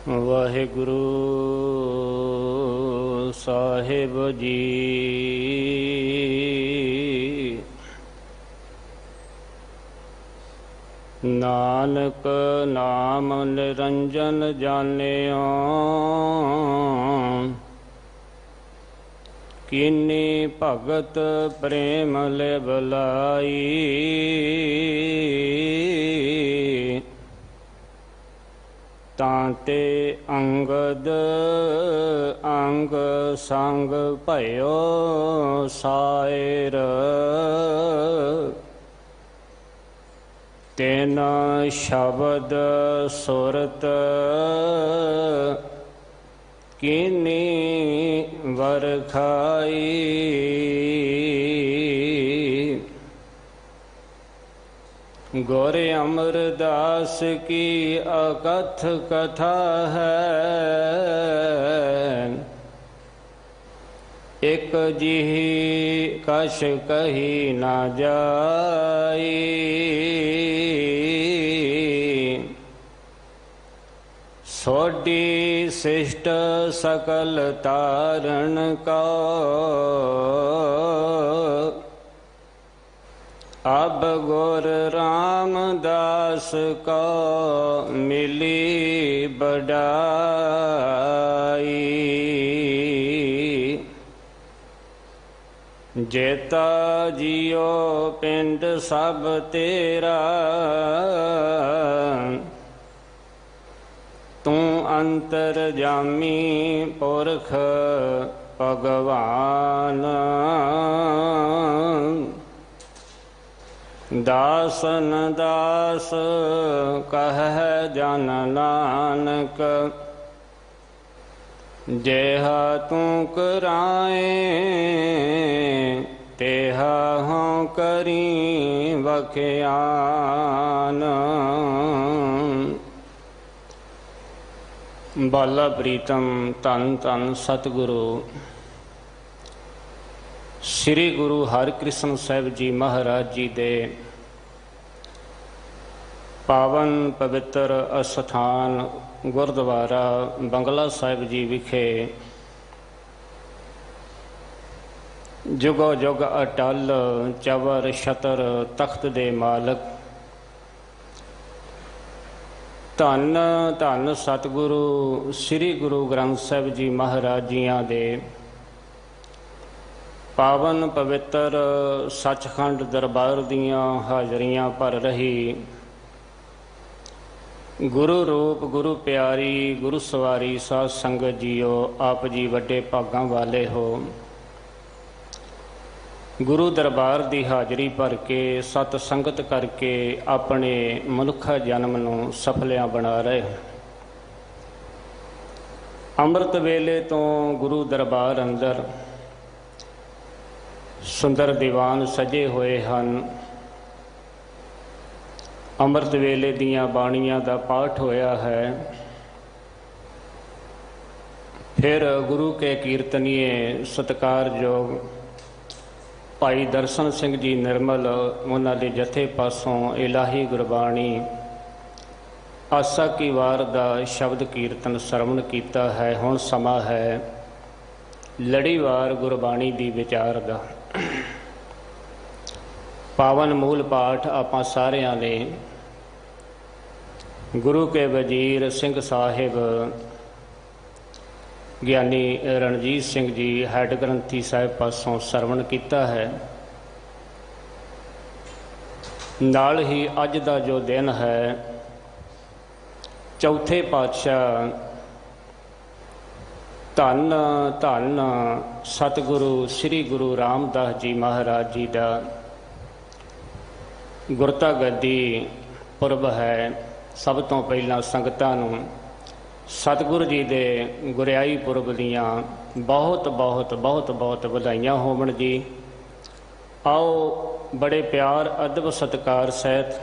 ਵਾਹਿਗੁਰੂ ਸਾਹਿਬ ਜੀ। ਨਾਨਕ ਨਾਮ ਨਿਰੰਜਨ ਜਾਣਿਓ, ਕੀਨੀ ਭਗਤ ਪ੍ਰੇਮ ਲਿਵ ਲਾਈ। ਤਾਂ ਤੇ ਅੰਗਦ ਅੰਗ ਸੰਗ ਭਇਓ ਸਾਇਰ, ਤੈਨ ਸ਼ਬਦ ਸੁਰਤ ਕੀਨੀ ਵਰਖਾਈ। ਗੁਰ ਅਮਰਦਾਸ ਕੀ ਅਕਥ ਕਥਾ ਹੈ, ਇਕ ਜਿਹੀ ਕਛ ਕਹੀ ਨਾ ਜਾਈ। ਸੋਢੀ ਸਿਸ਼ਟ ਸਕਲ ਤਾਰਨ ਕੋ, ਅਬ ਗੁਰ ਰਾਮਦਾਸ ਕੋ ਮਿਲੀ ਬੜਾਈ। ਜੇਤਾ ਜੀਓ ਪਿੰਡ ਸਭ ਤੇਰਾ, ਤੂੰ ਅੰਤਰਜਾਮੀ ਪੁਰਖ ਭਗਵਾਨ। ਦਾਸਨ ਦਾਸ ਕਹਿ ਜਨ ਨਾਨਕ, ਜਿਹਾ ਤੂੰ ਕਰਾਏ ਤਿਹਾ ਹਉ ਕਰੀ ਵਖਿਆਨ। ਬਾਲਾ ਪ੍ਰੀਤਮ ਧੰਨ ਧੰਨ ਸਤਿਗੁਰੂ ਸ੍ਰੀ ਗੁਰੂ ਹਰਿਕ੍ਰਿਸ਼ਨ ਸਾਹਿਬ ਜੀ ਮਹਾਰਾਜ ਜੀ ਦੇ ਪਾਵਨ ਪਵਿੱਤਰ ਅਸਥਾਨ ਗੁਰਦੁਆਰਾ ਬੰਗਲਾ ਸਾਹਿਬ ਜੀ ਵਿਖੇ ਜੁਗੋ ਜੁਗ ਅਟਲ ਚਵਰ ਛਤਰ ਤਖਤ ਦੇ ਮਾਲਕ ਧੰਨ ਧੰਨ ਸਤਿਗੁਰੂ ਸ੍ਰੀ ਗੁਰੂ ਗ੍ਰੰਥ ਸਾਹਿਬ ਜੀ ਮਹਾਰਾਜ ਜੀਆਂ ਦੇ ਪਾਵਨ ਪਵਿੱਤਰ ਸੱਚਖੰਡ ਦਰਬਾਰ ਦੀਆਂ ਹਾਜ਼ਰੀਆਂ ਭਰ ਰਹੀ ਗੁਰੂ ਰੂਪ ਗੁਰੂ ਪਿਆਰੀ ਗੁਰੂ ਸਵਾਰੀ ਸਾਧ ਸੰਗਤ ਜੀਓ, ਆਪ ਜੀ ਵੱਡੇ ਭਾਗਾਂ ਵਾਲੇ ਹੋ। ਗੁਰੂ ਦਰਬਾਰ ਦੀ ਹਾਜ਼ਰੀ ਭਰ ਕੇ ਸਤ ਸੰਗਤ ਕਰਕੇ ਆਪਣੇ ਮਨੁੱਖਾ ਜਨਮ ਨੂੰ ਸਫਲਿਆਂ ਬਣਾ ਰਹੇ ਹੋ। ਅੰਮ੍ਰਿਤ ਵੇਲੇ ਤੋਂ ਗੁਰੂ ਦਰਬਾਰ ਅੰਦਰ ਸੁੰਦਰ ਦੀਵਾਨ ਸਜੇ ਹੋਏ ਹਨ। ਅੰਮ੍ਰਿਤ ਵੇਲੇ ਦੀਆਂ ਬਾਣੀਆਂ ਦਾ ਪਾਠ ਹੋਇਆ ਹੈ। ਫਿਰ ਗੁਰੂ ਕੇ ਕੀਰਤਨੀਏ ਸਤਿਕਾਰਯੋਗ ਭਾਈ ਦਰਸ਼ਨ ਸਿੰਘ ਜੀ ਨਿਰਮਲ, ਉਹਨਾਂ ਦੇ ਜਥੇ ਪਾਸੋਂ ਇਲਾਹੀ ਗੁਰਬਾਣੀ ਆਸਾ ਕੀ ਵਾਰ ਦਾ ਸ਼ਬਦ ਕੀਰਤਨ ਸਰਵਣ ਕੀਤਾ ਹੈ। ਹੁਣ ਸਮਾਂ ਹੈ ਲੜੀਵਾਰ ਗੁਰਬਾਣੀ ਦੀ ਵਿਚਾਰ ਦਾ। ਪਾਵਨ ਮੂਲ ਪਾਠ ਆਪਾਂ ਸਾਰਿਆਂ ਨੇ ਗੁਰੂ ਕੇ ਵਜ਼ੀਰ ਸਿੰਘ ਸਾਹਿਬ ਗਿਆਨੀ ਰਣਜੀਤ ਸਿੰਘ ਜੀ ਹੈੱਡ ਗ੍ਰੰਥੀ ਸਾਹਿਬ ਪਾਸੋਂ ਸਰਵਣ ਕੀਤਾ ਹੈ। ਨਾਲ ਹੀ ਅੱਜ ਦਾ ਜੋ ਦਿਨ ਹੈ, ਚੌਥੇ ਪਾਤਸ਼ਾਹ ਧੰਨ ਧੰਨ ਸਤਿਗੁਰੂ ਸ੍ਰੀ ਗੁਰੂ ਰਾਮਦਾਸ ਜੀ ਮਹਾਰਾਜ ਜੀ ਦਾ ਗੁਰਤਾ ਗੱਦੀ ਪੁਰਬ ਹੈ। ਸਭ ਤੋਂ ਪਹਿਲਾਂ ਸੰਗਤਾਂ ਨੂੰ ਸਤਿਗੁਰੂ ਜੀ ਦੇ ਗੁਰਿਆਈ ਪੁਰਬ ਦੀਆਂ ਬਹੁਤ ਬਹੁਤ ਬਹੁਤ ਬਹੁਤ ਵਧਾਈਆਂ ਹੋਵਣ ਜੀ। ਆਓ ਬੜੇ ਪਿਆਰ ਅਦਬ ਸਤਿਕਾਰ ਸਹਿਤ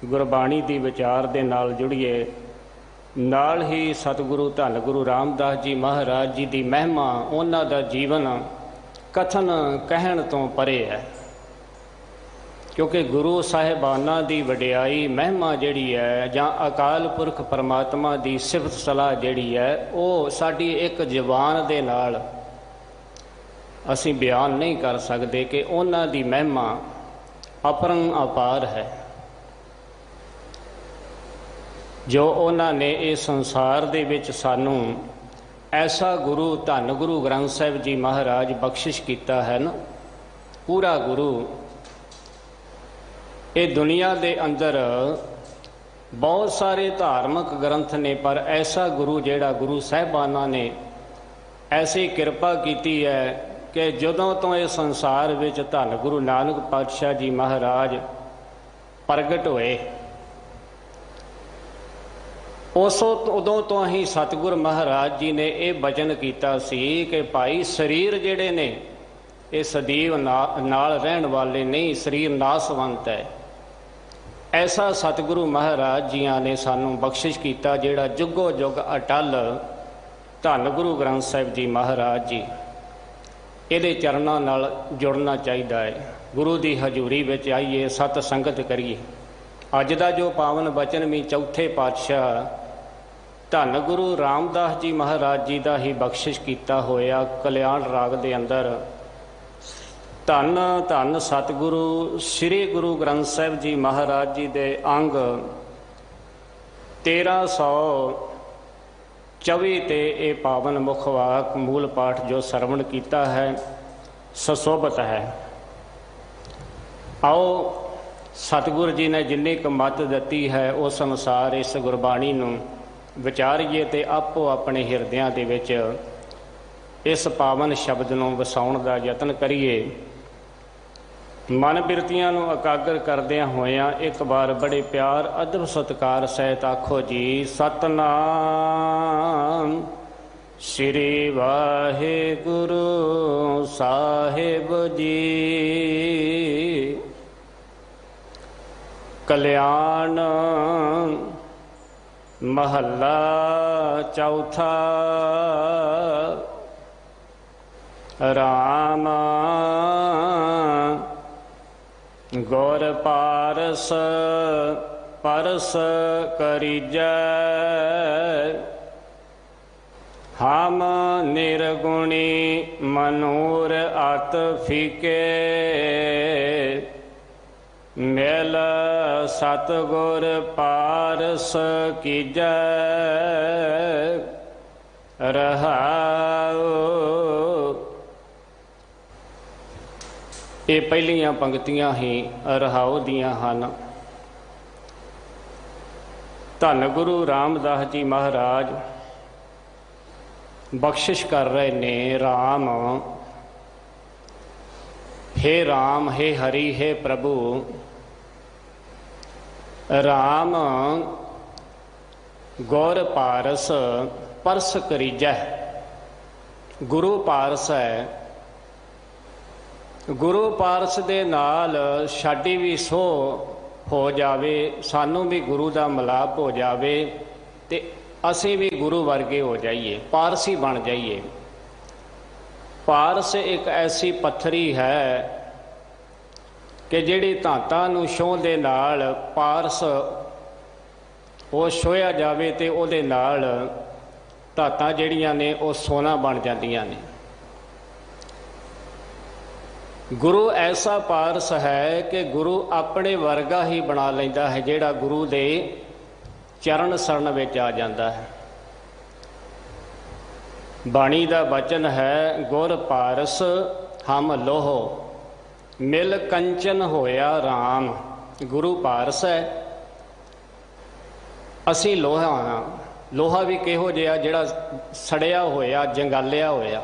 ਗੁਰਬਾਣੀ ਦੀ ਵਿਚਾਰ ਦੇ ਨਾਲ ਜੁੜੀਏ। ਨਾਲ ਹੀ ਸਤਿਗੁਰੂ ਧੰਨ ਗੁਰੂ ਰਾਮਦਾਸ ਜੀ ਮਹਾਰਾਜ ਜੀ ਦੀ ਮਹਿਮਾ, ਉਹਨਾਂ ਦਾ ਜੀਵਨ ਕਥਨ ਕਹਿਣ ਤੋਂ ਪਰੇ ਹੈ। क्योंकि गुरु साहिबाना की वडियाई महिमा जिहड़ी है जां अकाल पुरख परमात्मा की सिफत सलाह जिहड़ी है वो साडी एक जबान दे नाल असीं बयान नहीं कर सकते कि उन्हां दी महिमा अपरंग अपार है। जो उन्होंने इस संसार दे विच सानू ऐसा गुरु धन गुरु ग्रंथ साहिब जी महाराज बख्शिश किया है ना, पूरा गुरु। ये दुनिया दे अंदर बहुत सारे धार्मिक ग्रंथ ने, पर ऐसा गुरु जिहड़ा गुरु साहिबाना ने ऐसी कृपा की है कि जदों तो ये संसार विच धन गुरु नानक पातशाह जी महाराज प्रगट होए, उदों तो ही सतगुर महाराज जी ने यह वचन किया सी कि भाई शरीर जिहड़े ने ये सदैव नाल रहन वाले नहीं, शरीर नासवंत है। ऐसा सतगुरु महाराज जियां ने सानू बख्शिश किया जिहड़ा जुगो जुग अटल धन गुरु ग्रंथ साहिब जी महाराज जी। ये चरणों नाल जुड़ना चाहिए है। गुरु की हजूरी विच आइए, सत संगत करिए। अज का जो पावन बचन भी चौथे पातशाह धन गुरु रामदास जी महाराज जी का ही बख्शिश किया होया कल्याण राग के अंदर। धन धन सतगुरु श्री गुरु ग्रंथ साहिब जी महाराज जी के अंग 1324 ते ये पावन मुखवाक मूल पाठ जो सरवण किया है सशोभत है। आओ सतगुरु जी ने जिन्नी क मत दी है उस अनुसार इस गुरबाणी नूं विचारीए ते आपो अपने हिरदियां दे विच इस पावन शब्द नूं वसाउण दा यतन करिए। मन बिरतियां नूं एकागर करदियां होइयां एक बार बड़े प्यार अदब सत्कार सहित आखो जी सतनाम श्री वाहिगुरु साहिब जी। कल्याण महला चौथा। राम गुर पारस परस करीजै। हम निर्गुणी मनूर अत फीके। मिल सतगुर पारस कीजै रहाओ। ये पहलियां पंक्तियां ही रहाओ दियां हन। धन गुरु रामदास जी महाराज बख्शिश कर रहे ने। राम, हे राम, हे हरि, हे प्रभु। राम गौर पारस परस करीजै। गुरु पारस है। गुरु पारस दे नाल साडी भी सो हो जावे, सानू भी गुरु का मिलाप हो जावे ते असीं भी गुरु वर्गे हो जाइए, पारसी बन जाइए। पारस एक ऐसी पत्थरी है कि जिहड़ी धातां नूं छोह दे नाल पारस वो छोया जावे ते उहदे नाल धातां जिहड़ियां ने वो सोना बन जांदियां ने। गुरु ऐसा पारस है कि गुरु अपने वर्गा ही बना लैंदा है जिहड़ा गुरु दे चरण शरण विच आ जांदा है। बाणी दा वचन है गुर पारस हम लोहो मिल कंचन होया राम। गुरु पारस है, असी लोहा हाँ। लोहा भी किहो जिहा जिहड़ा सड़िया होया, जंगालिया होया।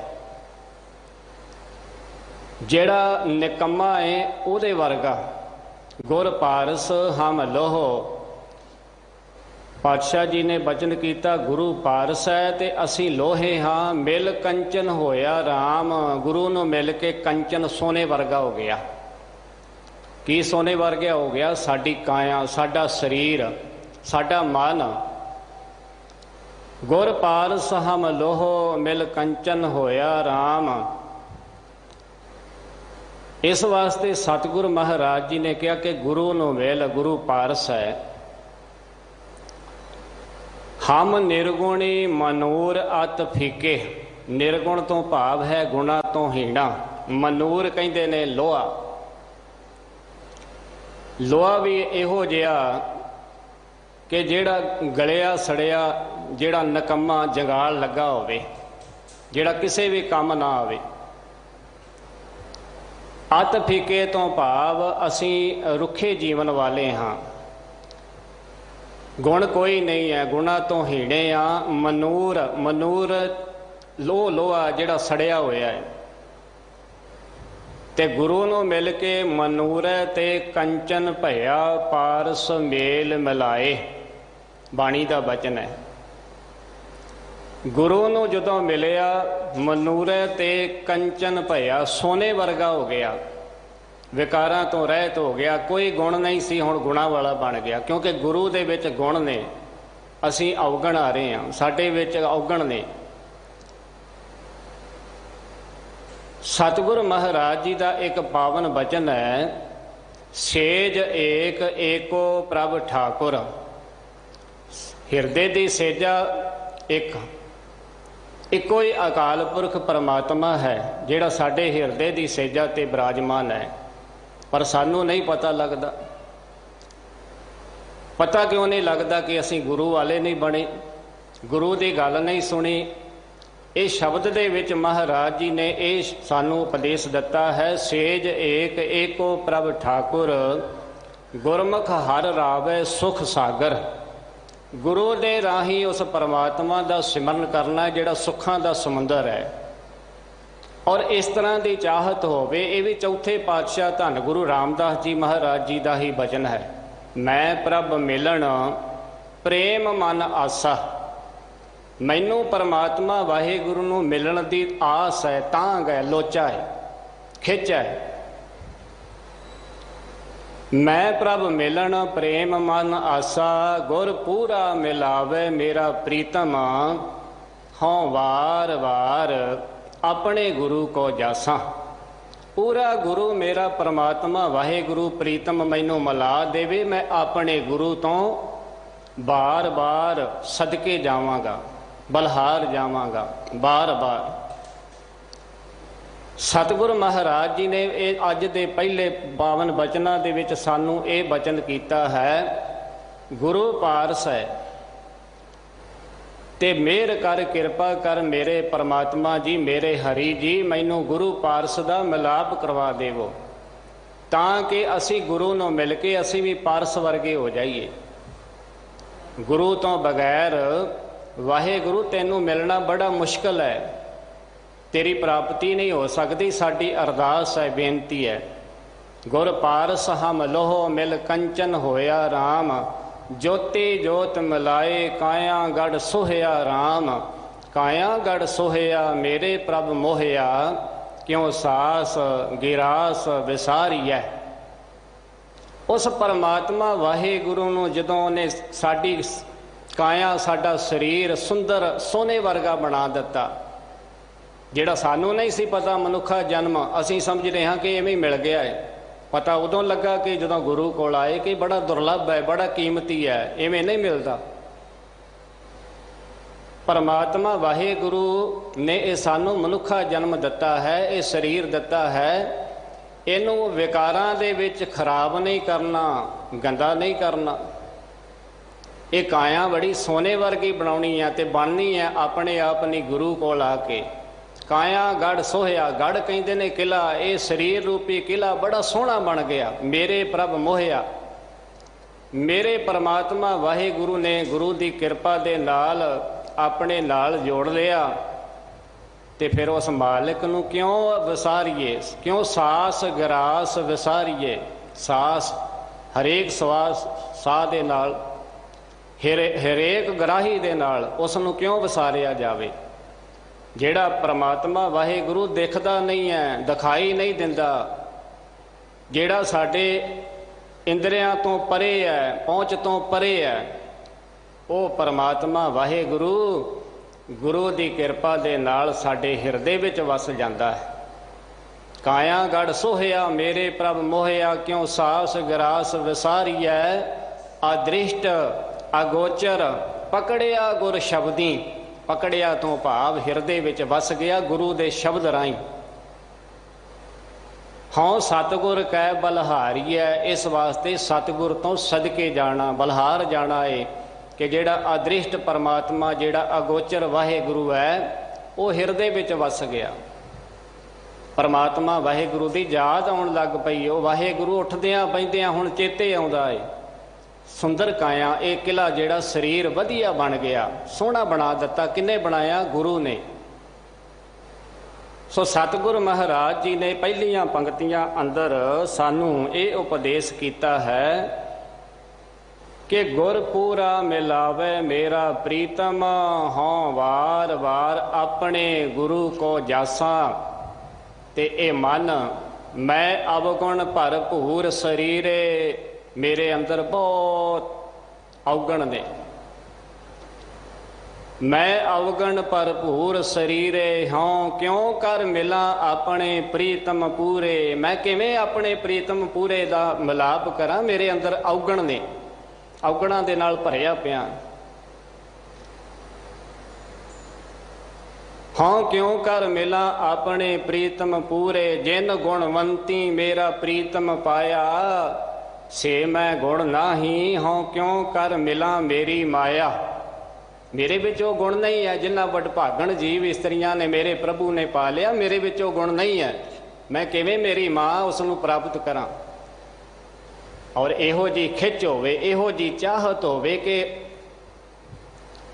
जिहड़ा निकम्मा है उहदे वर्गा। गुर पारस हम लोहो। पातशाह जी ने बचन किया गुरु पारस है ते असी लोहे हाँ। मिल कंचन होया राम। गुरु नूं मिल के कंचन सोने वर्गा हो गया। की सोने वर्गा हो गया? साडी काया, साडा शरीर, साडा मन। गुर पारस हम लोहो मिल कंचन होया राम। इस वास्ते सतगुरु महाराज जी ने कहा कि गुरु नो वेल गुरु पारस है। हम निर्गुणी मनूर अत फीके। निर्गुण तो भाव है गुणा तो हीणा। मनूर कहते ने लोहा। लोहा भी इहो जिहा कि जेड़ा गलिया सड़िया जेड़ा नकम्मा जंगाल लगा होवे, जेड़ा किसी भी काम ना आवे। अत फीके तो भाव असी रुखे जीवन वाले हाँ। गुण कोई नहीं है, गुणा तो हीणे आ। मनूर, मनूर लोहा जेड़ा सड़िया होया है। ते गुरु नूं मिल के मनूर ते कंचन भया पारस मेल मिलाए। बाणी का बचन है। गुरु नूं जदों मिलिया मनूर ते कंचन भया, सोने वर्गा हो गया, विकारां तो रहत हो गया। कोई गुण नहीं सी, हुण गुणा वाला बन गया। क्योंकि गुरु दे विच गुण ने, असीं अवगण आ रहे हैं, साडे विच अवगण ने। सतगुरु महाराज जी का एक पावन बचन है, सेज एक एको प्रभ ठाकुर। हिरदे दी सेजा एक, इको ही अकाल पुरख परमात्मा है जिहड़ा साडे हिरदे दी सेजा ते विराजमान है। पर सानू नहीं पता लगता। पता क्यों नहीं लगता कि असी गुरु वाले नहीं बने, गुरु की गल नहीं सुनी। इस शब्द दे विच महाराज जी ने यह सानू उपदेश दिता है, सेज एक एको प्रभ ठाकुर गुरमुख हर रावै सुख सागर। गुरु दे राही उस परमात्मा का सिमरन करना जिहड़ा सुखां दा समुंदर है। और इस तरह की चाहत होवे, ये भी चौथे पातशाह धन गुरु रामदास जी महाराज जी का ही वचन है। मैं प्रभ मिलन प्रेम मन आसा। मैनू परमात्मा वाहिगुरु नूं मिलन की आस है, तांग है, लोचा है, खिच है। मैं प्रभ मिलन प्रेम मन आसा, गुर पूरा मिलावे मेरा प्रीतम। हों वार वार अपने गुरु को जासा। पूरा गुरु मेरा परमात्मा वाहिगुरु प्रीतम मैनू मिला देवे। मैं अपने गुरु तो बार बार सदके जावांगा, बलहार जावांगा बार बार। सतगुरु महाराज जी ने अज दे पहले पावन बचनां दे विच सानू ये बचन कीता है, गुरु पारस है ते मेहर कर किरपा कर मेरे परमात्मा जी, मेरे हरि जी, मैनू गुरु पारस दा मिलाप करवा देवो, तां कि असी गुरु नूं मिल के असी भी पारस वर्गे हो जाइए। गुरु तो बगैर वाहिगुरु तैनू मिलना बड़ा मुश्किल है, तेरी प्राप्ति नहीं हो सकती। साडी अरदास है, बेनती है, गुर पारस हम लोहो मिल कंचन होया राम। ज्योति जोत मिलाए काया गढ़ सोहया राम। काया गढ़ सोहया मेरे प्रभ मोहया, क्यों सास गिरास विसारिया। उस परमात्मा वाहिगुरु नूं जदों ने साडी काया, साडा शरीर सुंदर सोने वर्गा बना दिता, जिहड़ा सानू नहीं सी पता मनुखा जन्म असी समझ रहे हाँ कि इवें मिल गया है। पता उदों लगा कि जदों गुरु कोल आए कि बड़ा दुर्लभ है, बड़ा कीमती है, इवें नहीं मिलता। परमात्मा वाहिगुरु ने यह सानू मनुखा जन्म दिता है, ये शरीर दिता है। इनू विकारां दे विच खराब नहीं करना, गंदा नहीं करना। ये काया बड़ी सोने वर्गी बनाउणी है ते बननी है अपने आप नहीं गुरु कोल आके। काया गढ़ सोहया, गढ़ कहते ने किला, ये शरीर रूपी किला बड़ा सोहना बन गया। मेरे प्रभ मोहया, मेरे परमात्मा वाहिगुरु ने गुरु की किरपा दे नाल अपने नाल जोड़ लिया। ते फिर उस मालिक नूं क्यों विसारीए, क्यों सास गरास विसारीए। सास हरेक सवास साह दे नाल, हरेक गराही दे नाल उस नूं क्यों विसारिया जावे। जिहड़ा परमात्मा वाहिगुरु दिखदा नहीं है, दिखाई नहीं दिंदा, जिहड़ा साडे इंद्रियां तो परे है, पहुँच तो परे है, वो परमात्मा वाहिगुरु गुरु की किरपा दे नाल साडे हिरदे विच वस जांदा है। काया गढ़ सोहया मेरे प्रभ मोहया, क्यों सास गरास विसारिया, अदृष्ट अगोचर पकड़िया गुर शब्दी। पकड़िया तो भाव हिरदे विच वस गया गुरु दे शब्द राही। हाँ सतगुर कै बलहारीए, इस वास्ते सतगुर तो सदके जाना, बलहार जाना है कि जेड़ा अदृष्ट परमात्मा, जेड़ा अगोचर वाहेगुरु है, वो हिरदे विच वस गया। परमात्मा वाहेगुरु की याद आउण लग पई। वो वाहेगुरु उठदियां पैंदियां हुण चेते आउंदा है। सुंदर काया ये किला जेड़ा शरीर वधिया बन गया, सोहना बना दिता। किन्ने बनाया? गुरु ने। सो सतगुरु महाराज जी ने पहलियां पंक्तियां अंदर सानू ये उपदेश किया है कि गुर पूरा मिलावे मेरा प्रीतम, हाँ वार वार अपने गुरु को जासा। ते ए मन मैं अवगुण भरपूर शरीरे, मेरे अंदर बहुत अवगुण ने। मैं अवगुण भरपूर शरीरे, हाँ क्यों कर मिला अपने प्रीतम पूरे। मैं किवें अपने प्रीतम पूरे दा मिलाप करा, मेरे अंदर अवगुण ने, अवगुणां दे नाल भरिया पिया। हाँ क्यों कर मिला अपने प्रीतम पूरे, जिन गुणवंती मेरा प्रीतम पाया, से मैं गुण नाही, हाँ क्यों कर मिला मेरी माया। मेरे विच वो गुण नहीं है जिन्ना वडभागण जीव इस्त्रियां ने मेरे प्रभु ने पा लिया, मेरे विच वो गुण नहीं है। मैं किवें मेरी माँ उसनूं प्राप्त करा। और इहो जी खिच होवे, इहो जी चाहत होवे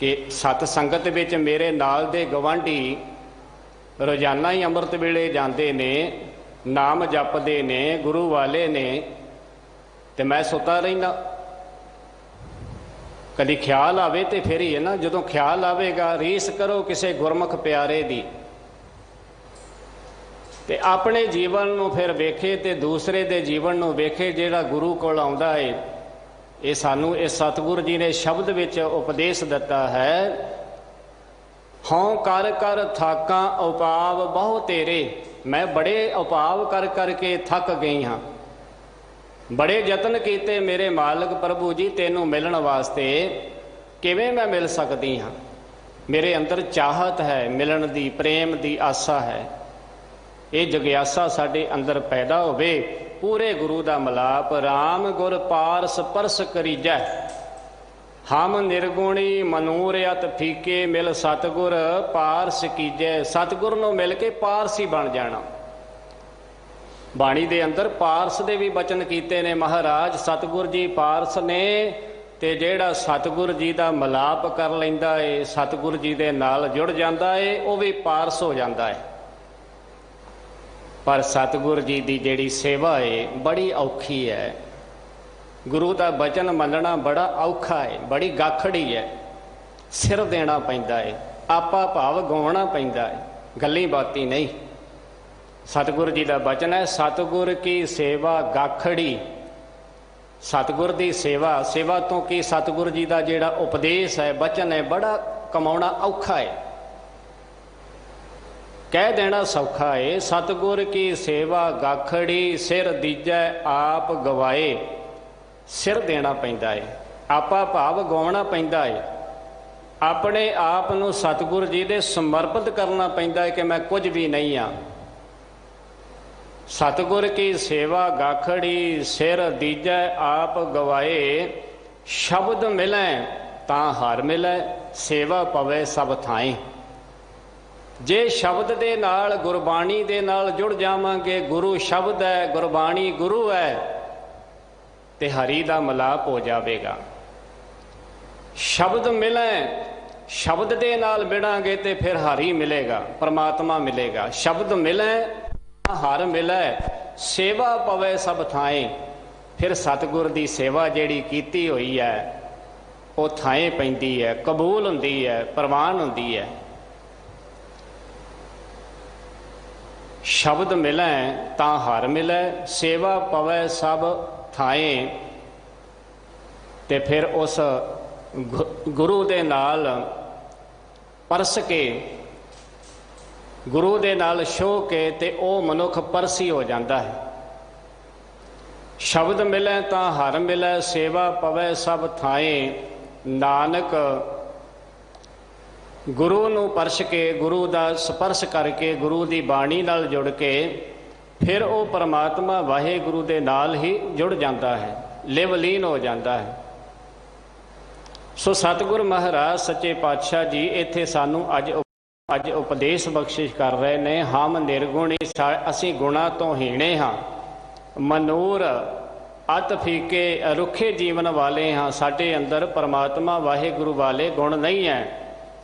कि सत संगत विच मेरे नाल दे गवांढी रोजाना ही अमृत वेले जाते ने, नाम जपते ने, गुरु वाले ने, ते मैं सुता रहिंदा। कभी ख्याल आवे तो फिर ही है ना, जदों ख्याल आवेगा रीस करो किसी गुरमुख प्यारे दी, ते अपने जीवन नूं फिर वेखे ते दूसरे दे जीवन नूं वेखे जिहड़ा गुरु कोल आउंदा है। ये सानू इस सतगुरु जी ने शब्द विच उपदेश दिता है। हाँ कर कर थाका उपाव बहु तेरे, मैं बड़े उपाव कर करके थक गई हाँ। बड़े यतन किए मेरे मालिक प्रभु जी तेनों मिलन वास्ते, किवें मैं मिल सकती हाँ। मेरे अंदर चाहत है मिलन दी, प्रेम दी आसा है। ये जगियासा साडे अंदर पैदा होवे। पूरे गुरु का मिलाप राम गुर पारस परस करीजै, हम निर्गुणी मनूरियत फीके, मिल सतगुर पारस कीजै। सतगुर नूं मिल के पारसी बन जाना। बाणी दे अंदर पारस दे भी बचन कीते ने महाराज। सतगुर जी पारस ने, ते जेड़ा सतगुर जी का मिलाप कर लैंदा है, सतगुर जी दे नाल जुड़ जाता है, वह भी पारस हो जाता है। पर सतगुर जी की जिहड़ी सेवा है बड़ी औखी है। गुरु का बचन मनना बड़ा औखा है, बड़ी गाखड़ी है। सिर देना पैंदा है, आपा भाव गवाउणा पैंदा है, गल्ली बाती नहीं। सतगुर जी का बचन है, सतगुर की सेवा गाखड़ी। सतगुर की सेवा, सेवा तो कि सतगुर जी का जिहड़ा उपदेश है, बचन है, बड़ा कमाउणा औखा है। कह देना सौखा है। सतगुर की सेवा गाखड़ी, सिर दीजै आप गवाए। सिर देना पैंदा है, आपा भाव गवाउणा पैंदा है। अपने आप नूं सतगुर जी दे समर्पित करना पैंदा है कि मैं कुछ भी नहीं हाँ। सतगुर की सेवा गाखड़ी, सिर दीजै आप गवाए। शब्द मिलै तां हर मिलै, सेवा पवे सब थाएं। जे शब्द दे नाल, गुरबाणी दे नाल जुड़ जावांगे, गुरु शब्द है, गुरबाणी गुरु है, ते हरि दा मिलाप हो जाएगा। शब्द मिले, शब्द दे नाल मिलांगे ते फिर हरि मिलेगा, परमात्मा मिलेगा। शब्द मिले हर मिले, सेवा पवे सब थाएं। फिर सतगुर दी सेवा जिहड़ी कीती हुई है वो थाएं पैंदी है, कबूल हुंदी है, प्रवान हुंदी है। शब्द मिले तां हर मिले, सेवा पवै सब थाएं। ते फिर उस गुरु दे नाल परस के ਗੁਰੂ ਦੇ ਨਾਲ ਛੋਹ ਕੇ ਤੇ ਉਹ ਮਨੁੱਖ ਪਰਸੀ ਹੋ ਜਾਂਦਾ ਹੈ। ਸ਼ਬਦ ਮਿਲੈ ਤਾਂ ਹਰ ਮਿਲੈ, ਸੇਵਾ ਪਵੈ ਸਭ ਥਾਏ। ਨਾਨਕ ਗੁਰੂ ਨੂੰ ਪਰਸ਼ ਕੇ, ਗੁਰੂ ਦਾ ਸਪਰਸ਼ ਕਰਕੇ, ਗੁਰੂ ਦੀ ਬਾਣੀ ਨਾਲ ਜੁੜ ਕੇ ਫਿਰ ਉਹ ਪਰਮਾਤਮਾ ਵਾਹਿਗੁਰੂ ਦੇ ਨਾਲ ਹੀ ਜੁੜ ਜਾਂਦਾ ਹੈ, ਲਿਵ ਲੀਨ ਹੋ ਜਾਂਦਾ ਹੈ। ਸੋ ਸਤਿਗੁਰ ਮਹਾਰਾਜ ਸੱਚੇ ਪਾਤਸ਼ਾਹ ਜੀ ਇੱਥੇ ਸਾਨੂੰ ਅੱਜ ਉਪਦੇਸ਼ ਬਖਸ਼ਿਸ਼ ਕਰ ਰਹੇ ਨੇ। ਹਮ ਨਿਰਗੁਣੀ, ਅਸੀਂ ਗੁਣਾਂ ਤੋਂ ਹੀਣੇ ਹਾਂ। ਮਨੂਰ ਅਤ ਫੀਕੇ, ਰੁੱਖੇ ਜੀਵਨ ਵਾਲੇ ਹਾਂ। ਸਾਡੇ ਅੰਦਰ ਪਰਮਾਤਮਾ ਵਾਹਿਗੁਰੂ ਵਾਲੇ ਗੁਣ ਨਹੀਂ ਹੈ।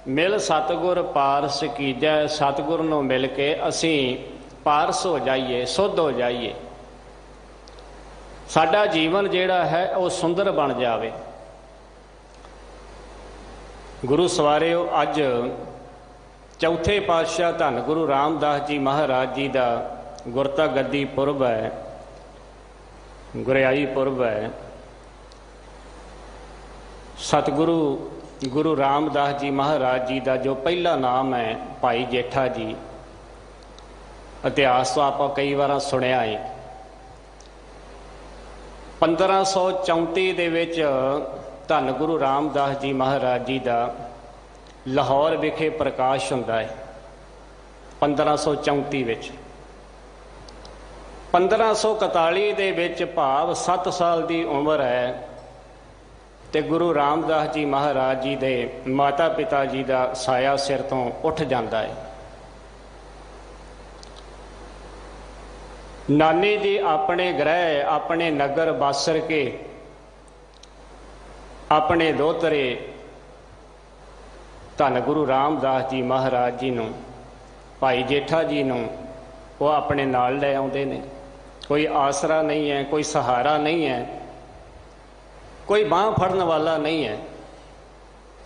ਮਿਲ ਸਤਿਗੁਰ ਪਾਰਸ ਕੀਜੈ, ਸਤਿਗੁਰ ਨੂੰ ਮਿਲ ਕੇ ਅਸੀਂ ਪਾਰਸ ਹੋ ਜਾਈਏ, ਸੁੱਧ ਹੋ ਜਾਈਏ। ਸਾਡਾ ਜੀਵਨ ਜਿਹੜਾ ਹੈ ਉਹ ਸੁੰਦਰ ਬਣ ਜਾਵੇ। ਗੁਰੂ ਸਵਾਰਿਓ, ਅੱਜ ਚੌਥੇ ਪਾਤਸ਼ਾਹ ਧੰਨ ਗੁਰੂ ਰਾਮਦਾਸ ਜੀ ਮਹਾਰਾਜ ਜੀ ਦਾ ਗੁਰਤਾ ਗੱਦੀ ਪੁਰਬ ਹੈ, ਗੁਰਿਆਈ ਪੁਰਬ ਹੈ। ਸਤਿਗੁਰੂ ਗੁਰੂ ਰਾਮਦਾਸ ਜੀ ਮਹਾਰਾਜ ਜੀ ਦਾ ਜੋ ਪਹਿਲਾ ਨਾਮ ਹੈ ਭਾਈ ਜੇਠਾ ਜੀ, ਇਤਿਹਾਸ ਤੋਂ ਆਪਾਂ ਕਈ ਵਾਰ ਸੁਣਿਆ ਹੈ। 1534 ਦੇ ਵਿੱਚ ਧੰਨ ਗੁਰੂ ਰਾਮਦਾਸ ਜੀ ਮਹਾਰਾਜ ਜੀ ਦਾ ਲਾਹੌਰ ਵਿਖੇ ਪ੍ਰਕਾਸ਼ ਹੁੰਦਾ ਹੈ। 1534 ਵਿੱਚ 1541 ਦੇ ਵਿੱਚ ਭਾਵ 7 ਸਾਲ ਦੀ ਉਮਰ ਹੈ ਤੇ ਗੁਰੂ ਰਾਮਦਾਸ ਜੀ ਮਹਾਰਾਜ ਜੀ ਦੇ ਮਾਤਾ ਪਿਤਾ ਜੀ ਦਾ ਸਾਇਆ ਸਿਰ ਤੋਂ ਉੱਠ ਜਾਂਦਾ ਹੈ। ਨਾਨੀ ਜੀ ਆਪਣੇ ਗ੍ਰਹਿ, ਆਪਣੇ ਨਗਰ ਬਾਸਰ ਕੇ ਆਪਣੇ ਦੋਹਤਰੇ ਧੰਨ ਗੁਰੂ ਰਾਮਦਾਸ ਜੀ ਮਹਾਰਾਜ ਜੀ ਨੂੰ, ਭਾਈ ਜੇਠਾ ਜੀ ਨੂੰ ਉਹ ਆਪਣੇ ਨਾਲ ਲੈ ਆਉਂਦੇ ਨੇ। ਕੋਈ ਆਸਰਾ ਨਹੀਂ ਹੈ, ਕੋਈ ਸਹਾਰਾ ਨਹੀਂ ਹੈ, ਕੋਈ ਬਾਂਹ ਫੜਨ ਵਾਲਾ ਨਹੀਂ ਹੈ।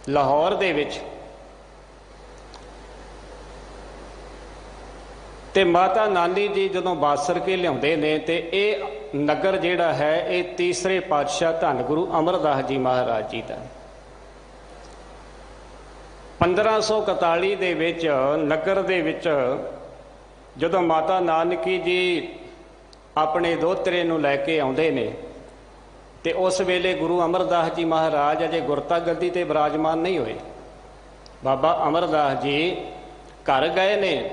ਲਾਹੌਰ ਦੇ ਵਿੱਚ ਤੇ ਮਾਤਾ ਨਾਨੀ ਜੀ ਜਦੋਂ ਬਾਸਰ ਕੇ ਲਿਆਉਂਦੇ ਨੇ ਤੇ ਇਹ ਨਗਰ ਜਿਹੜਾ ਹੈ ਇਹ ਤੀਸਰੇ ਪਾਤਸ਼ਾਹ ਧੰਨ ਗੁਰੂ ਅਮਰਦਾਸ ਜੀ ਮਹਾਰਾਜ ਜੀ ਦਾ 1541 ਦੇ ਵਿੱਚ ਨਗਰ ਦੇ ਵਿੱਚ ਜਦੋਂ ਮਾਤਾ ਨਾਨਕੀ ਜੀ ਆਪਣੇ ਦੋਹਤਰੇ ਨੂੰ ਲੈ ਕੇ ਆਉਂਦੇ ਨੇ ਤੇ ਉਸ ਵੇਲੇ ਗੁਰੂ ਅਮਰਦਾਸ ਜੀ ਮਹਾਰਾਜ ਅਜੇ ਗੁਰਤਾ ਗੱਦੀ ਤੇ ਬਿਰਾਜਮਾਨ ਨਹੀਂ ਹੋਏ। ਬਾਬਾ ਅਮਰਦਾਸ ਜੀ ਘਰ ਗਏ ਨੇ,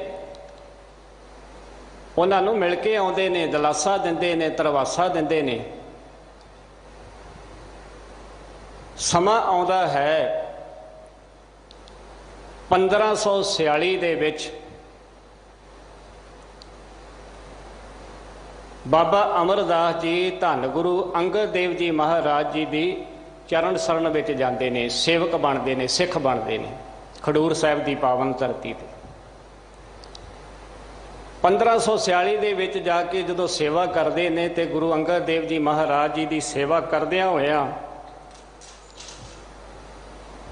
ਉਹਨਾਂ ਨੂੰ ਮਿਲ ਕੇ ਆਉਂਦੇ ਨੇ, ਦਲਾਸਾ ਦਿੰਦੇ ਨੇ, ਧਰਵਾਸਾ ਦਿੰਦੇ ਨੇ। ਸਮਾਂ ਆਉਂਦਾ ਹੈ 1546 ਦੇ ਵਿੱਚ ਬਾਬਾ ਅਮਰਦਾਸ ਜੀ ਧੰਨ ਗੁਰੂ ਅੰਗਦ ਦੇਵ ਜੀ ਮਹਾਰਾਜ ਜੀ ਦੀ ਚਰਨ ਸ਼ਰਨ ਵਿੱਚ ਜਾਂਦੇ ਨੇ, ਸੇਵਕ ਬਣਦੇ ਨੇ, ਸਿੱਖ ਬਣਦੇ ਨੇ ਖਡੂਰ ਸਾਹਿਬ ਦੀ ਪਾਵਨ ਧਰਤੀ ਤੇ। 1546 ਦੇ ਵਿੱਚ ਜਾ ਕੇ ਜਦੋਂ ਸੇਵਾ ਕਰਦੇ ਨੇ ਤੇ ਗੁਰੂ ਅੰਗਦ ਦੇਵ ਜੀ ਮਹਾਰਾਜ ਜੀ ਦੀ ਸੇਵਾ ਕਰਦਿਆਂ ਹੋਇਆਂ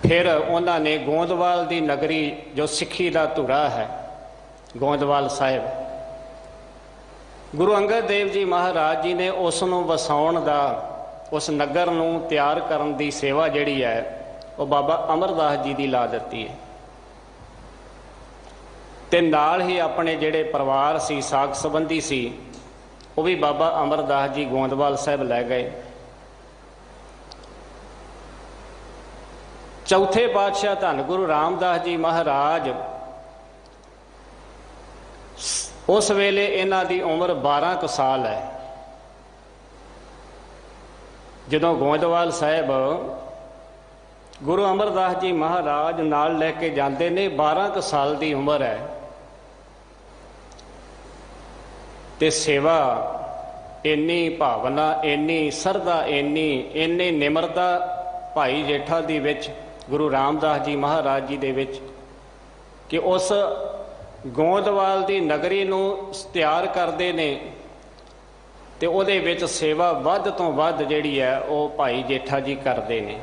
ਫਿਰ ਉਹਨਾਂ ਨੇ ਗੋਂਦਵਾਲ ਦੀ ਨਗਰੀ ਜੋ ਸਿੱਖੀ ਦਾ ਧੁਰਾ ਹੈ, ਗੋਂਦਵਾਲ ਸਾਹਿਬ, ਗੁਰੂ ਅੰਗਦ ਦੇਵ ਜੀ ਮਹਾਰਾਜ ਜੀ ਨੇ ਉਸ ਨੂੰ ਵਸਾਉਣ ਦਾ, ਉਸ ਨਗਰ ਨੂੰ ਤਿਆਰ ਕਰਨ ਦੀ ਸੇਵਾ ਜਿਹੜੀ ਹੈ ਉਹ ਬਾਬਾ ਅਮਰਦਾਸ ਜੀ ਦੀ ਲਾ ਦਿੱਤੀ ਹੈ। ਤੇ ਨਾਲ ਹੀ ਆਪਣੇ ਜਿਹੜੇ ਪਰਿਵਾਰ ਸੀ, ਸਾਕ ਸੰਬੰਧੀ ਸੀ, ਉਹ ਵੀ ਬਾਬਾ ਅਮਰਦਾਸ ਜੀ ਗੋਂਦਵਾਲ ਸਾਹਿਬ ਲੈ ਗਏ। ਚੌਥੇ ਪਾਤਸ਼ਾਹ ਧੰਨ ਗੁਰੂ ਰਾਮਦਾਸ ਜੀ ਮਹਾਰਾਜ, ਉਸ ਵੇਲੇ ਇਹਨਾਂ ਦੀ ਉਮਰ 12 ਕੁ ਸਾਲ ਹੈ। ਜਦੋਂ ਗੋਂਦਵਾਲ ਸਾਹਿਬ ਗੁਰੂ ਅਮਰਦਾਸ ਜੀ ਮਹਾਰਾਜ ਨਾਲ ਲੈ ਕੇ ਜਾਂਦੇ ਨੇ, 12 ਕੁ ਸਾਲ ਦੀ ਉਮਰ ਹੈ ਤੇ ਸੇਵਾ ਇੰਨੀ ਭਾਵਨਾ, ਇੰਨੀ ਸਰਧਾ, ਇੰਨੀ ਨਿਮਰਤਾ ਭਾਈ ਜੇਠਾ ਦੀ ਵਿੱਚ, ਗੁਰੂ ਰਾਮਦਾਸ ਜੀ ਮਹਾਰਾਜ ਜੀ ਦੇ ਵਿੱਚ, ਕਿ ਉਸ ਗੋਂਦਵਾਲ ਦੀ ਨਗਰੀ ਨੂੰ ਤਿਆਰ ਕਰਦੇ ਨੇ ਤੇ ਉਹਦੇ ਵਿੱਚ ਸੇਵਾ ਵੱਧ ਤੋਂ ਵੱਧ ਜਿਹੜੀ ਹੈ ਉਹ ਭਾਈ ਜੇਠਾ ਜੀ ਕਰਦੇ ਨੇ।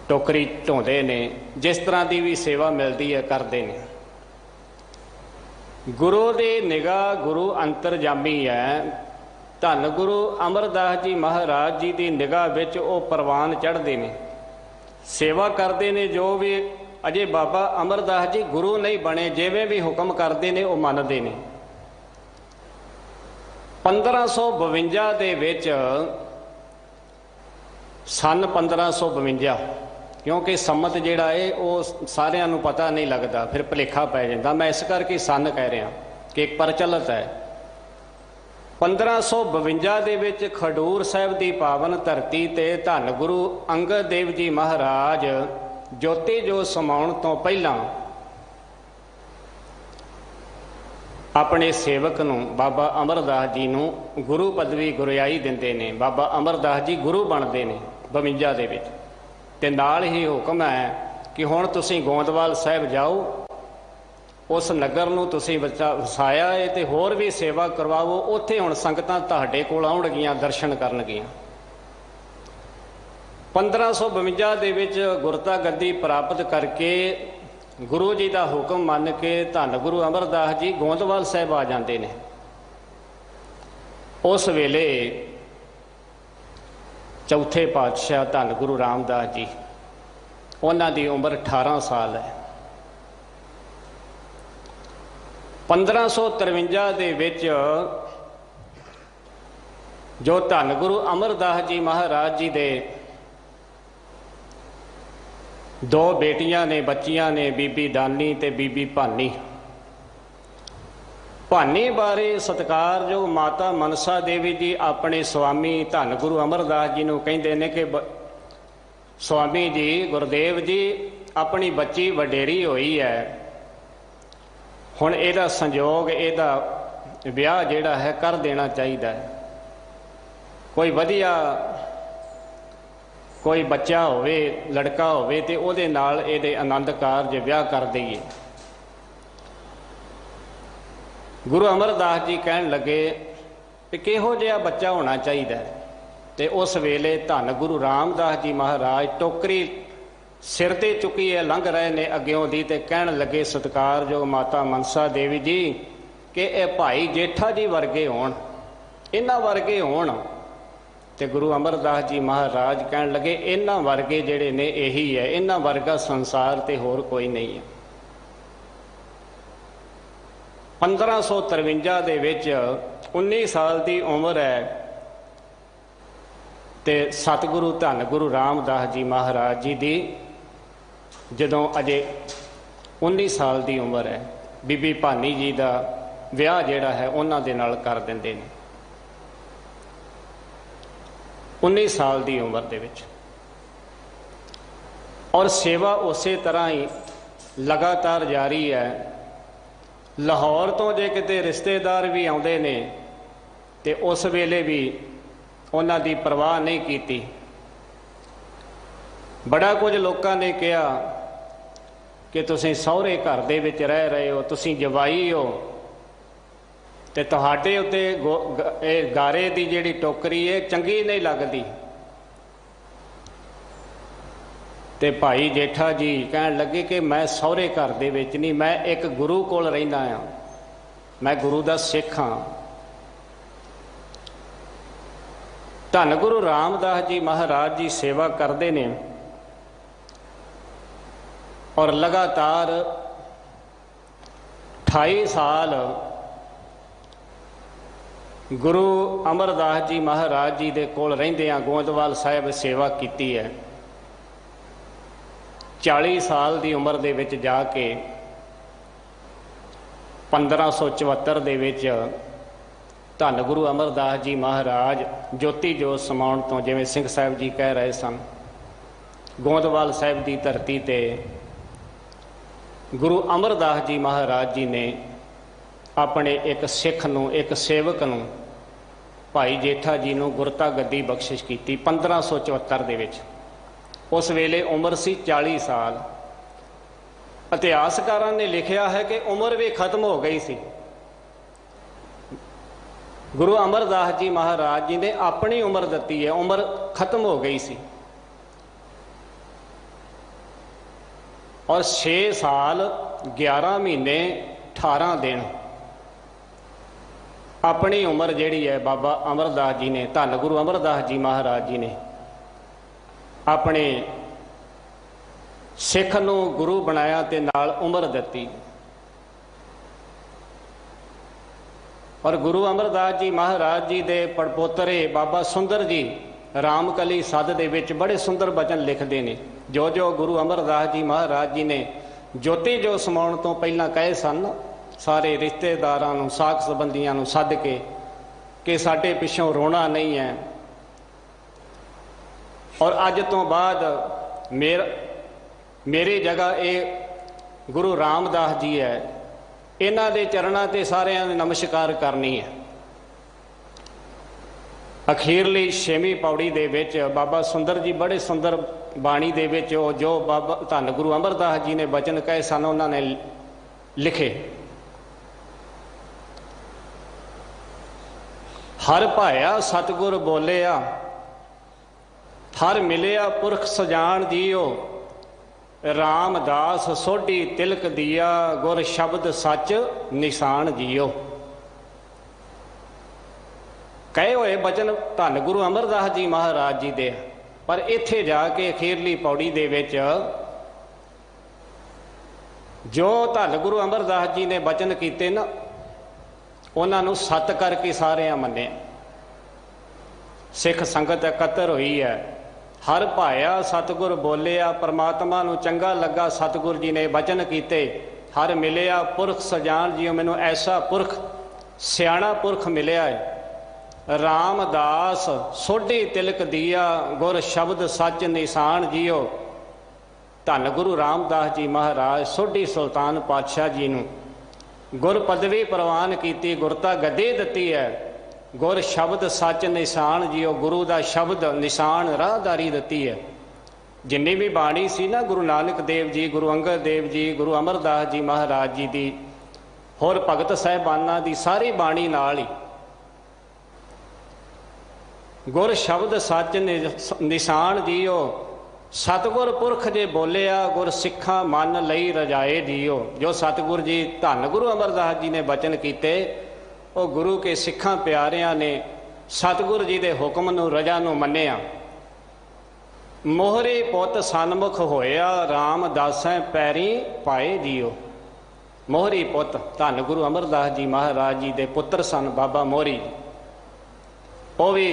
ਟੋਕਰੀ ਢੋਂਦੇ ਨੇ, ਜਿਸ ਤਰ੍ਹਾਂ ਦੀ ਵੀ ਸੇਵਾ ਮਿਲਦੀ ਹੈ ਕਰਦੇ ਨੇ। ਗੁਰੂ ਦੀ ਨਿਗਾਹ ਗੁਰੂ ਅੰਤਰਜਾਮੀ ਹੈ। ਧੰਨ ਗੁਰੂ ਅਮਰਦਾਸ ਜੀ ਮਹਾਰਾਜ ਜੀ ਦੀ ਨਿਗਾਹ ਵਿੱਚ ਉਹ ਪ੍ਰਵਾਨ ਚੜ੍ਹਦੇ ਨੇ, ਸੇਵਾ ਕਰਦੇ ਨੇ। ਜੋ ਵੀ अजे बाबा अमरदास जी गुरु नहीं बने, जिवें भी हुक्म करते हैं वो मनते हैं। 1552 ਦੇ ਵਿੱਚ सन 1552, क्योंकि संमत जिहड़ा है वो सारिਆਂ ਨੂੰ पता नहीं लगता, फिर भुलेखा पै जाता। मैं इस करके सन कह रहा कि एक प्रचलित है। 1552 ਦੇ ਵਿੱਚ खडूर साहिब की पावन धरती ते धन गुरु अंगद देव जी महाराज ज्योति जो समाउण तो पहला अपने सेवक नूं बाबा अमरदास जी नूं गुरु पदवी गुरियाई दिंदे ने। बाबा अमरदास जी गुरु बनते हैं 52 ਦੇ ਵਿੱਚ, ते नाल ही हुक्म है कि हुण तुसीं गोंदवाल साहिब जाओ, उस नगर नूं तुसीं वसाया है ते होर भी सेवा करवाओ। उत्थे हुण संगतां तुहाडे कोल आउणगीਆਂ, दर्शन करनगीਆਂ। 1552 ਦੇ ਵਿੱਚ गुरता गद्दी प्राप्त करके गुरु जी का हुक्म मन के धन गुरु अमरदास जी गोंदवाल साहिब आ जाते हैं। उस वेले चौथे पातशाह धन गुरु रामदास जी, उन्हां दी उम्र 18 साल है। 1553 ਦੇ ਵਿੱਚ जो धन गुरु अमरदास जी महाराज जी दे दो बेटियां ने, बच्चियां ने, बीबी दानी ते बीबी भानी। भानी बारे सत्कारयोग माता मनसा देवी जी अपने स्वामी धन गुरु अमरदास जी नूं कहिंदे ने कि स्वामी जी गुरदेव जी अपनी बच्ची वडेरी होई है, हुण इहदा संयोग इहदा विआह जिहड़ा है कर देना चाहिए। कोई वधिया कोई बच्चा होवे, लड़का होवे ते उहदे नाल इहदे आनंद कारज विआह कर दईए। गुरु अमरदास जी कहन लगे कि किहो जिहा बच्चा होना चाहिए। ते उस वेले धन गुरु रामदास जी महाराज टोकरी सिर ते चुकी है, लंघ रहे ने अग्यों दी, ते कहन लगे सत्कारयोग माता मनसा देवी जी कि यह भाई जेठा जी वर्गे होण, इन्हां वर्गे होण। ते गुरु अमरदास जी महाराज कहन लगे इन्हां वर्गे जिहड़े ने यही है, इन्हां वर्गा संसार ते होर कोई नहीं है। 1553 ਦੇ ਵਿੱਚ 19 साल की उम्र है ते सतगुरु धन गुरु रामदास जी महाराज जी की जदों अजे 19 साल की उम्र है, बीबी भानी जी का विआह जिहड़ा है उन्हां दे नाल कर दिंदे ने। 19 साल की उम्र दे विच और सेवा उस तरह ही लगातार जारी है। लाहौर तो जे किते रिश्तेदार भी आउंदे ने ते उस वेले भी उन्हां दी परवाह नहीं कीती। बड़ा कुछ लोगों ने कहा कि तुसीं सहुरे घर दे विच रह रहे हो, तुसीं जवाई हो, ते तुहाडे उत्ते गारे की जिहड़ी टोकरी है चंगी नहीं लगती। ते भाई जेठा जी कहन लगे कि मैं सहुरे घर दे विच नहीं, मैं एक गुरु कोल रहिंदा हां, मैं गुरु दा सिख हां। धन गुरु रामदास जी महाराज जी सेवा करते ने और लगातार 28 साल गुरु अमरदास जी महाराज जी दे कोल रहिंदियां गोंदवाल साहिब सेवा कीती है। 40 साल की उम्र दे विच जाके 1574 दे विच धन गुरु अमरदास जी महाराज ज्योति जोत समाउण तो, जिवें सिंह साहिब जी कह रहे सन, गोंदवाल साहिब की धरती ते गुरु अमरदास जी महाराज जी ने अपने एक सिख नूं, एक सेवक नूं, भाई जेठा जी नूं गुरता गद्दी बख्शिश की 1574 दे विच। उस वेले उम्र सी 40 साल। इतिहासकारां ने लिखिया है कि उम्र भी खत्म हो गई सी। गुरु अमरदास जी महाराज जी ने अपनी उम्र दती है, उम्र खत्म हो गई सी। और 6 साल 11 महीने 18 दिन अपनी उम्र जिहड़ी है बाबा अमरदास जी ने, धन गुरु अमरदास जी महाराज जी ने अपने सिख नूं गुरु बनाया ते नाल उम्र दित्ती। और गुरु अमरदास जी महाराज जी दे पड़पोतरे बाबा सुंदर जी रामकली सद दे विच बड़े सुंदर बचन लिखते हैं। जो जो गुरु अमरदास जी महाराज जी ने जोती जो समाउण तो पहलां कहे सन सारे रिश्तेदारां नूं साख संबंधियां नूं सद के कि साडे पिछों रोना नहीं है। और अज तो बाद मेरी जगह ये गुरु रामदास जी है, इन्हां दे चरणां ते सारिआं ने नमस्कार करनी है। अखीरली 6वीं पौड़ी दे विच बाबा सुंदर जी बड़े सुंदर बाणी दे विच जो बाबा धन गुरु अमरदास जी ने बचन कहे सन उन्होंने लिखे। हर भाया सतगुर बोलिया, हर मिलिया पुरख सजान जियो, रामदास सोढ़ी तिलक दिया, गुर शब्द सच निशान जियो। कहे हुए बचन धन गुरु अमरदास जी महाराज जी दे, पर इत्थे जाके अखीरली पौड़ी दे विच जो धन गुरु अमरदास जी ने बचन कीते ना उन्होंने सत करके सारे मन्ने। सिख संगत एकत्र हुई है। हर भाया सतगुर बोलिया, परमात्मा नूं चंगा लगा सतगुर जी ने बचन कीते। हर मिलिया पुरख सजान जियो, मैनूं ऐसा पुरख सियाणा पुरख मिलिया है। रामदास सोढ़ी तिलक दिया, गुर शब्द सच निशान जियो। धन गुरु रामदास जी महाराज सोढ़ी सुल्तान पातशाह जी नूं गुर पदवी प्रवान की, गुरता गद्दी दिती है। गुर शब्द सच निशान जियो, गुरु का शब्द निशान राहदारी दिती है। जिन्नी भी बाणी सी ना गुरु नानक देव जी, गुरु अंगद देव जी, गुरु अमरदास जी महाराज जी की, होर भगत साहिबाना की सारी बाणी नाल ही गुर शब्द सच निशान जियो। सतगुर पुरख जे बोलिया, गुर सिखा मन लई रजाए जियो। जो सतगुर जी धन गुरु अमरदास जी ने बचन किए वो गुरु के सिखा प्यारियां ने सतगुर जी के हुक्म नूं रजा नूं मन्निया। मोहरे पुत सन्मुख होया, रामदासैं पैरी पाए जियो। मोहरी पुत धन गुरु अमरदास जी महाराज जी के पुत्र सन बाबा मोहरी। वो भी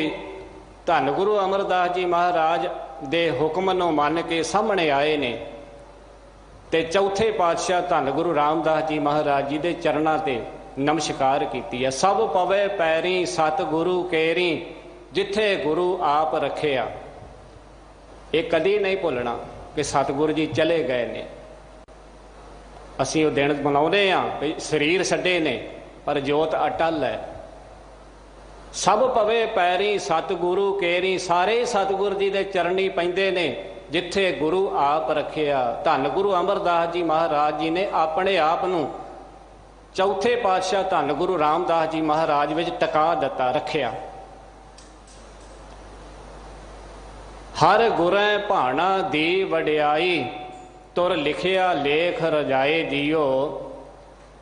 धन गुरु अमरदास जी महाराज दे हुक्म नूं मन के सामने आए ने ते चौथे पातशाह धन गुरु रामदास जी महाराज जी दे चरणां ते नमस्कार कीती है। सब पवे पैरी सतगुरु केरी, जिथे गुरु आप रखिया। ये कदी नहीं भुलना कि सतगुरु जी चले गए ने। असीं वो दिन मनाउंदे हां भी शरीर छड्डे ने पर जोत अटल है। सब पवे पैरी सतगुरु केरी, सारे सतगुरु जी दे चरणी पैंदे ने जिथे गुरु आप रखिया। धन गुरु अमरदास जी महाराज जी ने अपने आप नूं चौथे पातशाह धन गुरु रामदास जी महाराज विच टका दिता, रखिया। हर गुरै भाणा दी वडियाई, तुर लिखिया लेख रजाए जियो।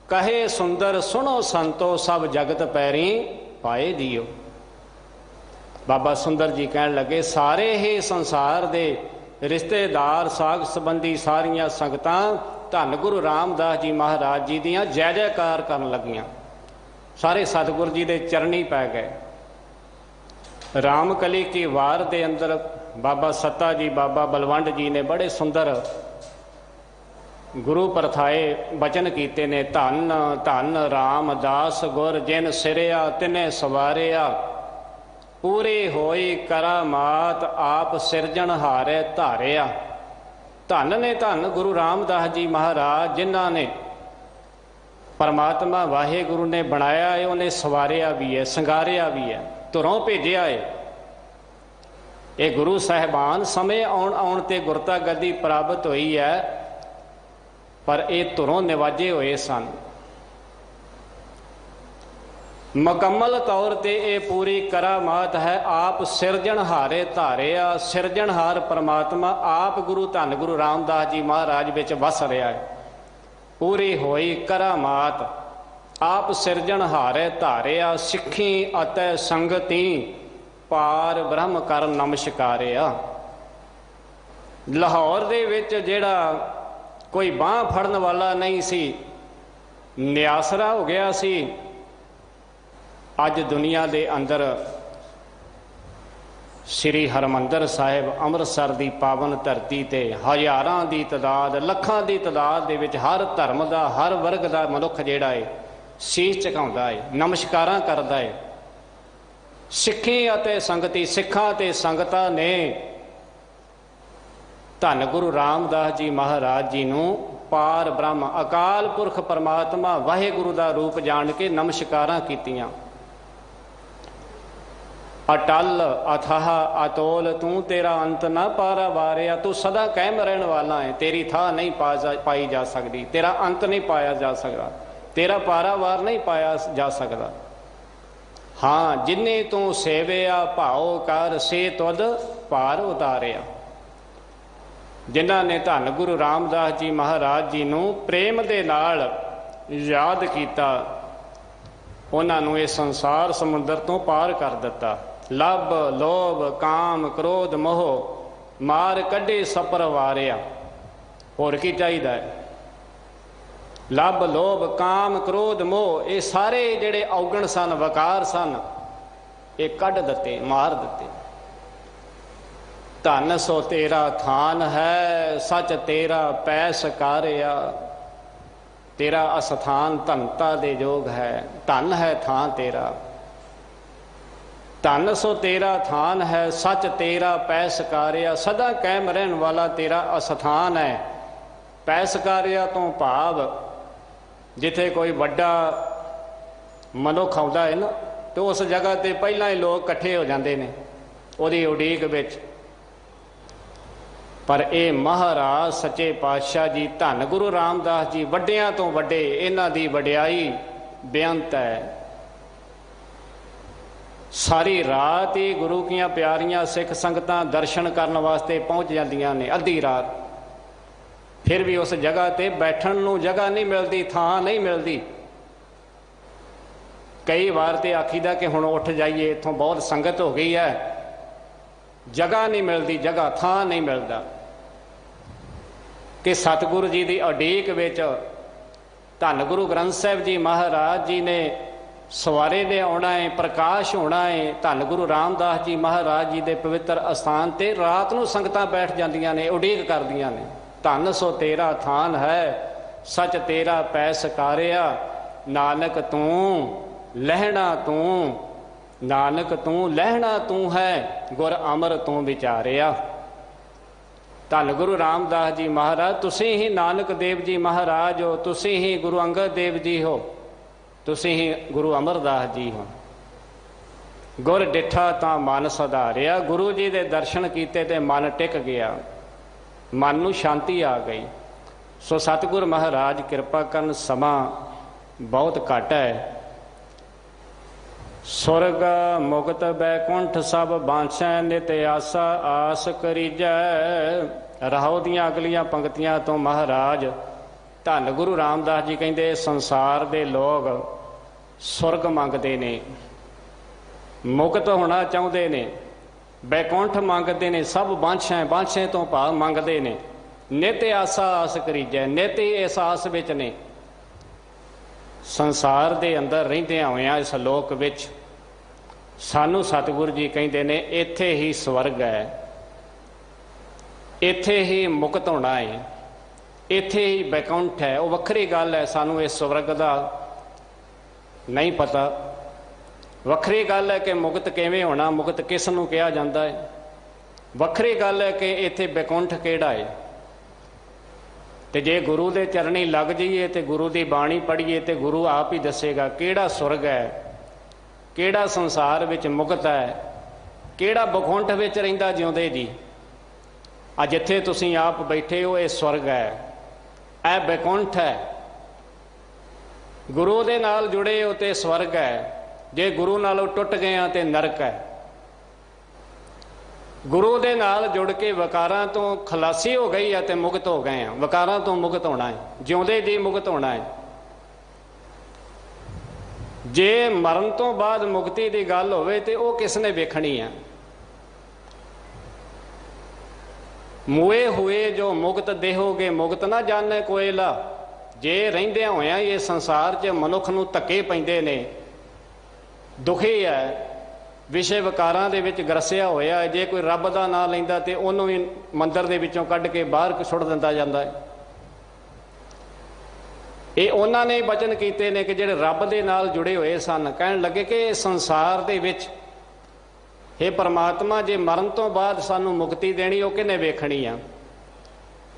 कहे सुंदर सुनो संतो, सब जगत पैरी पाए जियो। बाबा सुंदर जी कहन लगे सारे ही संसार दे रिश्तेदार साग संबंधी सारियां संगतां धन गुरु रामदास जी महाराज जी दियां जय जयकार करन लगियां। सारे सतगुरु जी दे चरणी पै गए। रामकली की वार दे अंदर बाबा सत्ता जी बाबा बलवंड जी ने बड़े सुंदर गुरु परथाए बचन कीते ने। धन धन रामदास गुर जिन सिरिया, तिने सवारिया। पूरी होई करामात, आप सिरजनहारे धारिया। धन ने धन गुरु रामदास जी महाराज जिन्हां ने परमात्मा वाहे गुरु ने बनाया है, उन्हें सवारिया भी है, संगारिया भी है, धुरों भेजिया है। ये गुरु साहिबान समय आउण आउण ते गुरता गद्दी प्राप्त हुई है, पर ये धुरों निवाजे हुए सन। मुकम्मल तौर पर यह पूरी करामात है। आप सिरजनहारे धारिया। सिरजनहार परमात्मा आप गुरु धन गुरु रामदास जी महाराज विच वस रहा है। पूरी होई करामात, आप सिरजनहारे धारिया। सिखी अतै संगती, पार ब्रह्म कर नमस्कारिया। ਲਾਹੌਰ ਦੇ ਵਿੱਚ ਜਿਹੜਾ ਕੋਈ ਬਾਂਹ ਫੜਨ ਵਾਲਾ ਨਹੀਂ ਸੀ, ਨਿਆਸਰਾ ਹੋ ਗਿਆ ਸੀ। ਅੱਜ ਦੁਨੀਆ ਦੇ ਅੰਦਰ ਸ੍ਰੀ ਹਰਿਮੰਦਰ ਸਾਹਿਬ ਅੰਮ੍ਰਿਤਸਰ ਦੀ ਪਾਵਨ ਧਰਤੀ ਤੇ ਹਜ਼ਾਰਾਂ ਦੀ ਤਾਦਾਦ, ਲੱਖਾਂ ਦੀ ਤਾਦਾਦ ਦੇ ਵਿੱਚ ਹਰ ਧਰਮ ਦਾ, ਹਰ ਵਰਗ ਦਾ ਮਨੁੱਖ ਜਿਹੜਾ ਹੈ ਸੀਸ ਝੁਕਾਉਂਦਾ ਹੈ, ਨਮਸਕਾਰਾਂ ਕਰਦਾ ਹੈ। ਸਿੱਖੀ ਅਤੇ ਸੰਗਤੀ, ਸਿੱਖਾਂ ਅਤੇ ਸੰਗਤਾਂ ਨੇ ਧੰਨ ਗੁਰੂ ਰਾਮਦਾਸ ਜੀ ਮਹਾਰਾਜ ਜੀ ਨੂੰ ਪਾਰ ਬ੍ਰਹਮ, ਅਕਾਲ ਪੁਰਖ ਪਰਮਾਤਮਾ ਵਾਹਿਗੁਰੂ ਦਾ ਰੂਪ ਜਾਣ ਕੇ ਨਮਸਕਾਰਾਂ ਕੀਤੀਆਂ। ਅਟਲ ਅਥਾਹ ਅਤੋਲ ਤੂੰ, ਤੇਰਾ ਅੰਤ ਨਾ ਪਾਰਾ ਵਾਰਿਆ। ਤੂੰ ਸਦਾ ਕਾਇਮ ਰਹਿਣ ਵਾਲਾ ਹੈ, ਤੇਰੀ ਥਾਂ ਨਹੀਂ ਪਾਈ ਜਾ ਸਕਦੀ, ਤੇਰਾ ਅੰਤ ਨਹੀਂ ਪਾਇਆ ਜਾ ਸਕਦਾ, ਤੇਰਾ ਪਾਰਾਵਾਰ ਨਹੀਂ ਪਾਇਆ ਜਾ ਸਕਦਾ। ਹਾਂ, ਜਿਨੇ ਤੂੰ ਸੇਵਿਆ ਭਾਉ ਕਰ, ਸੇ ਤੁਧ ਭਾਰ ਉਤਾਰਿਆ। ਜਿਨ੍ਹਾਂ ਨੇ ਧੰਨ ਗੁਰੂ ਰਾਮਦਾਸ ਜੀ ਮਹਾਰਾਜ ਜੀ ਨੂੰ ਪ੍ਰੇਮ ਦੇ ਨਾਲ ਯਾਦ ਕੀਤਾ, ਉਹਨਾਂ ਨੂੰ ਇਹ ਸੰਸਾਰ ਸਮੁੰਦਰ ਤੋਂ ਪਾਰ ਕਰ ਦਿੱਤਾ। ਲੱਭ ਲੋਭ ਕਾਮ ਕ੍ਰੋਧ ਮੋਹ ਮਾਰ ਕੱਢੇ ਸਪਰ ਵਾਰਿਆ। ਹੋਰ ਕੀ ਚਾਹੀਦਾ ਹੈ? ਲੱਭ ਲੋਭ ਕਾਮ ਕ੍ਰੋਧ ਮੋਹ, ਇਹ ਸਾਰੇ ਜਿਹੜੇ ਔਗਣ ਸਨ, ਵਕਾਰ ਸਨ, ਇਹ ਕੱਢ ਦਿੱਤੇ, ਮਾਰ ਦਿੱਤੇ। ਧਨ ਸੋ ਤੇਰਾ ਥਾਨ ਹੈ, ਸੱਚ ਤੇਰਾ ਪੈ ਸਕਾਰਿਆ। ਤੇਰਾ ਅਸਥਾਨ ਧਨਤਾ ਦੇ ਯੋਗ ਹੈ, ਧਨ ਹੈ ਥਾਂ ਤੇਰਾ। ਧਨ ਸੋ ਤੇਰਾ ਥਾਨ ਹੈ, ਸੱਚ ਤੇਰਾ ਪੈ ਸਕਾਰਿਆ। ਸਦਾ ਕਾਇਮ ਰਹਿਣ ਵਾਲਾ ਤੇਰਾ ਅਸਥਾਨ ਹੈ। ਪੈ ਸਕਾਰਿਆ ਤੋਂ ਭਾਵ ਜਿੱਥੇ ਕੋਈ ਵੱਡਾ ਮਨੁੱਖ ਆਉਂਦਾ ਹੈ ਨਾ, ਤੇ ਉਸ ਜਗ੍ਹਾ ਤੇ ਪਹਿਲਾਂ ਹੀ ਲੋਕ ਇਕੱਠੇ ਹੋ ਜਾਂਦੇ ਨੇ ਉਹਦੀ ਉਡੀਕ ਵਿੱਚ। ਪਰ ਇਹ ਮਹਾਰਾਜ ਸੱਚੇ ਪਾਤਸ਼ਾਹ ਜੀ ਧੰਨ ਗੁਰੂ ਰਾਮਦਾਸ ਜੀ ਵੱਡਿਆਂ ਤੋਂ ਵੱਡੇ, ਇਹਨਾਂ ਦੀ ਵਡਿਆਈ ਬੇਅੰਤ ਹੈ। ਸਾਰੀ ਰਾਤ ਹੀ ਗੁਰੂ ਕੀਆਂ ਪਿਆਰੀਆਂ ਸਿੱਖ ਸੰਗਤਾਂ ਦਰਸ਼ਨ ਕਰਨ ਵਾਸਤੇ ਪਹੁੰਚ ਜਾਂਦੀਆਂ ਨੇ, ਅੱਧੀ ਰਾਤ। ਫਿਰ ਵੀ ਉਸ ਜਗ੍ਹਾ ਤੇ ਬੈਠਣ ਨੂੰ ਜਗ੍ਹਾ ਨਹੀਂ ਮਿਲਦੀ, ਥਾਂ ਨਹੀਂ ਮਿਲਦੀ। ਕਈ ਵਾਰ ਤੇ ਆਖੀਦਾ ਕਿ ਹੁਣ ਉੱਠ ਜਾਈਏ, ਇੱਥੋਂ ਬਹੁਤ ਸੰਗਤ ਹੋ ਗਈ ਹੈ, ਜਗ੍ਹਾ ਨਹੀਂ ਮਿਲਦੀ, ਜਗ੍ਹਾ ਥਾਂ ਨਹੀਂ ਮਿਲਦਾ। ਕਿ ਸਤਿਗੁਰੂ ਜੀ ਦੀ ਉਡੀਕ ਵਿੱਚ ਧੰਨ ਗੁਰੂ ਗ੍ਰੰਥ ਸਾਹਿਬ ਜੀ ਮਹਾਰਾਜ ਜੀ ਨੇ ਸਵਾਰੇ ਦੇ ਆਉਣਾ ਹੈ, ਪ੍ਰਕਾਸ਼ ਹੋਣਾ ਹੈ। ਧੰਨ ਗੁਰੂ ਰਾਮਦਾਸ ਜੀ ਮਹਾਰਾਜ ਜੀ ਦੇ ਪਵਿੱਤਰ ਅਸਥਾਨ ਤੇ ਰਾਤ ਨੂੰ ਸੰਗਤਾਂ ਬੈਠ ਜਾਂਦੀਆਂ ਨੇ, ਉਡੀਕ ਕਰਦੀਆਂ ਨੇ। ਧਨ ਸੋ ਤੇਰਾ ਥਾਨ ਹੈ, ਸੱਚ ਤੇਰਾ ਪੈ ਸਕਾਰਿਆ। ਨਾਨਕ ਤੂੰ ਲਹਿਣਾ ਤੂੰ, ਨਾਨਕ ਤੂੰ ਲਹਿਣਾ ਤੂੰ ਹੈ, ਗੁਰ ਅਮਰ ਤੂੰ ਵਿਚਾਰਿਆ। ਧੰਨ ਗੁਰੂ ਰਾਮਦਾਸ ਜੀ ਮਹਾਰਾਜ, ਤੁਸੀਂ ਹੀ ਨਾਨਕ ਦੇਵ ਜੀ ਮਹਾਰਾਜ ਹੋ, ਤੁਸੀਂ ਹੀ ਗੁਰੂ ਅੰਗਦ ਦੇਵ ਜੀ ਹੋ, ਤੁਸੀਂ ਹੀ ਗੁਰੂ ਅਮਰਦਾਸ ਜੀ ਹੋ। ਗੁਰ ਡਿਠਾ ਤਾਂ ਮਨ ਸੁਧਾਰਿਆ। ਗੁਰੂ ਜੀ ਦੇ ਦਰਸ਼ਨ ਕੀਤੇ ਤੇ ਮਨ ਟਿਕ ਗਿਆ, ਮਨ ਨੂੰ ਸ਼ਾਂਤੀ ਆ ਗਈ। ਸੋ ਸਤਿਗੁਰ ਮਹਾਰਾਜ ਕਿਰਪਾ ਕਰਨ, ਸਮਾਂ ਬਹੁਤ ਘੱਟ ਹੈ। ਸੁਰਗ ਮੁਕਤ ਬੈਕੁੰਠ ਸਭ ਬਾਂਛੈ, ਨਿਤ ਆਸਾ ਆਸ ਕਰੀਜੈ। ਰਾਹੋ ਦੀਆਂ ਅਗਲੀਆਂ ਪੰਕਤੀਆਂ ਤੋਂ ਮਹਾਰਾਜ ਧੰਨ ਗੁਰੂ ਰਾਮਦਾਸ ਜੀ ਕਹਿੰਦੇ, ਸੰਸਾਰ ਦੇ ਲੋਕ ਸੁਰਗ ਮੰਗਦੇ ਨੇ, ਮੁਕਤ ਹੋਣਾ ਚਾਹੁੰਦੇ ਨੇ, ਬੈਕੁੰਠ ਮੰਗਦੇ ਨੇ, ਸਭ ਬਾਂਛੈ, ਬਾਂਛੈ ਤੋਂ ਭਾਵ ਮੰਗਦੇ ਨੇ। ਨਿਤ ਆਸਾ ਆਸ ਕਰੀਜੈ, ਨਿਤ ਹੀ ਇਸ ਆਸ ਵਿੱਚ ਨੇ। ਸੰਸਾਰ ਦੇ ਅੰਦਰ ਰਹਿੰਦਿਆਂ ਹੋਇਆਂ ਇਸ ਲੋਕ ਵਿੱਚ ਸਾਨੂੰ ਸਤਿਗੁਰੂ ਜੀ ਕਹਿੰਦੇ ਨੇ, ਇੱਥੇ ਹੀ ਸਵਰਗ ਹੈ, ਇੱਥੇ ਹੀ ਮੁਕਤ ਹੋਣਾ ਹੈ, ਇੱਥੇ ਹੀ ਬੈਕੁੰਠ ਹੈ। ਉਹ ਵੱਖਰੀ ਗੱਲ ਹੈ, ਸਾਨੂੰ ਇਸ ਸਵਰਗ ਦਾ ਨਹੀਂ ਪਤਾ। ਵੱਖਰੀ ਗੱਲ ਹੈ ਕਿ ਮੁਕਤ ਕਿਵੇਂ ਹੋਣਾ, ਮੁਕਤ ਕਿਸ ਨੂੰ ਕਿਹਾ ਜਾਂਦਾ ਹੈ। ਵੱਖਰੀ ਗੱਲ ਹੈ ਕਿ ਇੱਥੇ ਬੈਕੁੰਠ ਕਿਹੜਾ ਹੈ। ਤੇ ਜੇ ਗੁਰੂ ਦੇ ਚਰਨੀ ਲੱਗ ਜਾਈਏ ਤੇ ਗੁਰੂ ਦੀ ਬਾਣੀ ਪੜ੍ਹੀਏ ਤੇ ਗੁਰੂ ਆਪ ਹੀ ਦੱਸੇਗਾ ਕਿਹੜਾ ਸੁਰਗ ਹੈ, ਕਿਹੜਾ ਸੰਸਾਰ ਵਿੱਚ ਮੁਕਤ ਹੈ, ਕਿਹੜਾ ਬੈਕੁੰਠ ਵਿੱਚ ਰਹਿੰਦਾ ਜਿਉਂਦੇ ਜੀ। ਆ ਜਿੱਥੇ ਤੁਸੀਂ ਆਪ ਬੈਠੇ ਹੋ, ਇਹ ਸਵਰਗ ਹੈ, ਇਹ ਬੈਕੁੰਠ ਹੈ। ਗੁਰੂ ਦੇ ਨਾਲ ਜੁੜੇ ਹੋ ਤੇ ਸਵਰਗ ਹੈ, ਜੇ ਗੁਰੂ ਨਾਲੋਂ ਟੁੱਟ ਗਏ ਆ ਤੇ ਨਰਕ ਹੈ। ਗੁਰੂ ਦੇ ਨਾਲ ਜੁੜ ਕੇ ਵਕਾਰਾਂ ਤੋਂ ਖਲਾਸੀ ਹੋ ਗਈ ਹੈ ਤੇ ਮੁਕਤ ਹੋ ਗਏ ਆ। ਵਕਾਰਾਂ ਤੋਂ ਮੁਕਤ ਹੋਣਾ ਹੈ, ਜਿਉਂਦੇ ਜੀ ਮੁਕਤ ਹੋਣਾ ਹੈ। ਜੇ ਮਰਨ ਤੋਂ ਬਾਅਦ ਮੁਕਤੀ ਦੀ ਗੱਲ ਹੋਵੇ ਤੇ ਉਹ ਕਿਸ ਨੇ ਵੇਖਣੀ ਹੈ? मूए हुए जो मुक्त देहोगे मुक्त ना जाने कोयला। जे रहिंदिਆਂ होया ये संसार 'ਚ मनुख ਨੂੰ ਧੱਕੇ ਪੈਂਦੇ ਨੇ, ਦੁਖੀ ਹੈ, विषय विकारां दे विच ग्रसिया होया। जे कोई रब का नां लैंदा ते उहनूं भी मंदिर दे विचों कढ के बाहर सुट दिंदा जांदा है। ये उन्हां ने वचन कीते ने कि जिहड़े रब दे नाल जुड़े हुए सन, कहण लगे कि संसार दे विच हे परमात्मा, जे मरण तो बाद सानू मुक्ति देनी वो किने वेखणी आ।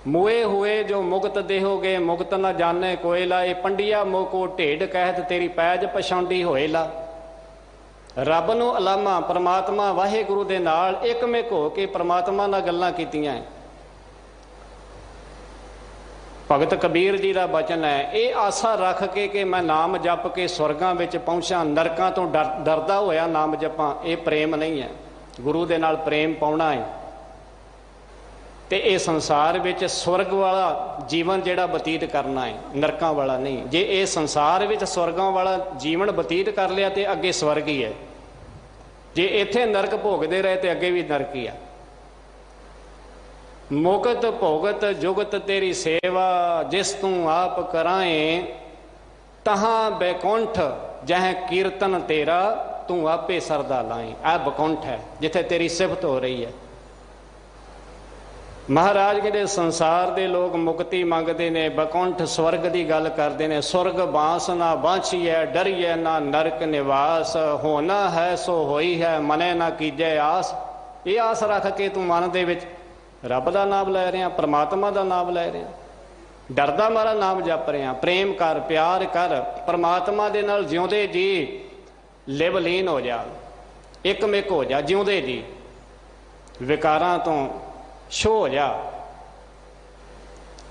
मूए हुए जो मुक्त देहोगे मुक्त ना जाने कोयला। ये पंडिया मोको ढेड कहत तेरी पैज पछाउंदी होएला। रब नूं अलामा परमात्मा वाहेगुरु दे नाल एकमिक हो के परमात्मा नाल गल्लां कीतियां। भगत कबीर जी का वचन है, ये आसा रख के कि मैं नाम जप के स्वर्गां विच पहुंचा, नरकां तो डरदा होया नाम जपां। ये प्रेम नहीं है, गुरु दे नाल प्रेम पाउणा है। ते ये संसार विच स्वर्ग वाला जीवन जिहड़ा बतीत करना है, नरकां वाला नहीं। जे ये संसार विच स्वर्गां वाला जीवन बतीत कर लिया तो अगे स्वर्ग ही है। जे इत्थे नरक भोगदे रहे तो अगे भी नरक ही है। मुकत भोगत जुगत तेरी सेवा, जिस तू आप कराए तहां बैकुंठ, जह कीर्तन तेरा तू आपे सरदा लाए। आ बैकुंठ है जिथे तेरी सिफत हो रही है। महाराज कहते संसार दे लोग मुक्ति मंगते ने, बैकुंठ स्वर्ग की गल करते हैं। सुरग बांस ना बांछिए, डरिए ना नरक निवास। होना है सो होई है, मने ना कीजे आस। ये आस रख के तू मन दे विच रब का नाम लै रहा, परमात्मा का नाम लै रहा, डरदा मारा नाम जप रहा। प्रेम कर, प्यार कर, परमात्मा दे नाल जिउंदे जी लिव लीन हो जा, एकमिक हो जा, जिउंदे जी विकारां तो छो हो जा।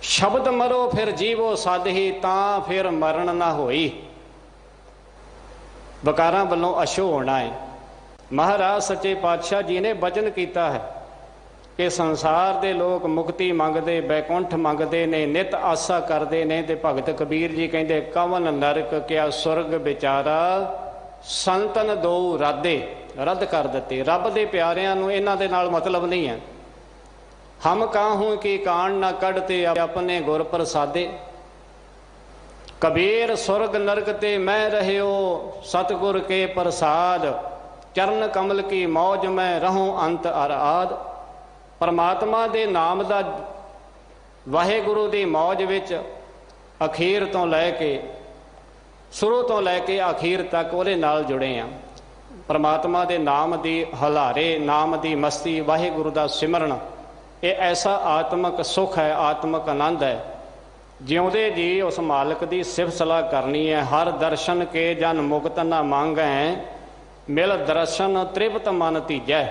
शब्द मरो फिर जीवो सद ही, तां फिर मरण ना होई। विकारां वल्लों अछो होना है। महाराज सच्चे पातशाह जी ने वचन किया है कि संसार दे लोग मुक्ति मंगते, बैकुंठ मंगते ने, नित आसा करते ने। ते भगत कबीर जी कहते कवन नरक क्या सुरग विचारा, संतन दो राधे। रद्द कर दिते। रब दे प्यारियां नूं इन्हां दे नाल मतलब नहीं है। हम काहूं की कान ना कढ़ते अपने गुर प्रसादे। कबीर सुरग नरक ते मैं रहियो, सतगुर के प्रसाद। चरण कमल की मौज में रहूं अंत अराद। परमात्मा दे नाम दा वाहेगुरु दी मौज विच अखीर तो लैके शुरू तो लैके आखिर तक उहदे नाल जुड़े हैं। परमात्मा दे नाम दी हलारे, नाम दी मस्ती, वाहेगुरु दा सिमरन, ये ऐसा आत्मक सुख है, आत्मक आनंद है। जिउंदे जी उस मालिक की सिफत सलाह करनी है। हर दर्शन के जन मुक्त न मांगै, मिल दर्शन तृप्त मन तीजै।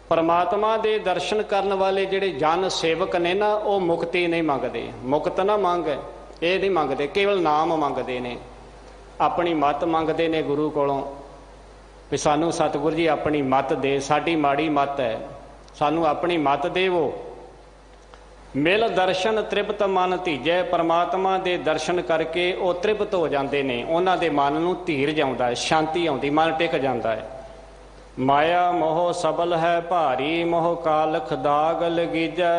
परमात्मा दे दर्शन करने वाले जिहड़े जन सेवक ने ना, वो मुक्ति नहीं मंगते। मुक्त ना मंग ये नहीं मंगते, केवल नाम मंगते ने, अपनी मत मंगते ने गुरु कोलों भी सानू सतगुरु जी अपनी मत दे, साडी माड़ी मत है, सानू अपनी मत देवो। मिल दर्शन तृप्त मन धीजै। परमात्मा दे दर्शन करके वो तृप्त हो जाते हैं, उन्हां दे मन नूं धीरज आउंदा है, शांति आउंदी, मन टिक जाता है। माया मोह सबल है भारी, मोह कालख दाग लगीजै।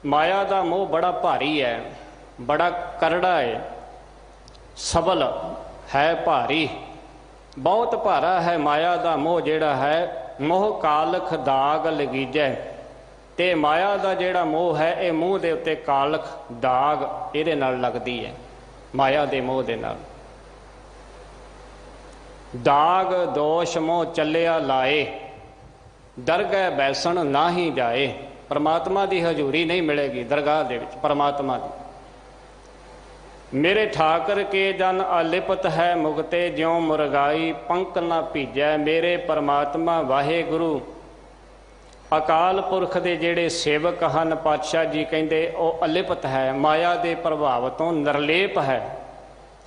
माया का मोह बड़ा भारी है, बड़ा करड़ा है, सबल है, भारी, बहुत भारा है माया का मोह जिहड़ा है। मोह कालख दाग लगीजै। ते माया का जिहड़ा मोह है ये मूँह के उत्ते कालख दाग इहदे नाल लगदी है, माया के मोह दे नाल। दाग दोष मोह चलिया लाए, दरगाह बैसन ना ही जाए। परमात्मा की हजूरी नहीं मिलेगी दरगाह दे विच परमात्मा की। मेरे ठाकर के जन अलिपत है मुगते, ज्यों मुरगाई पंख ना भीजै। मेरे परमात्मा वाहे गुरु अकाल पुरख दे जिहड़े सेवक हन, पातशाह जी कहंदे वो अलिपत है, माया के प्रभाव तो निर्लेप है,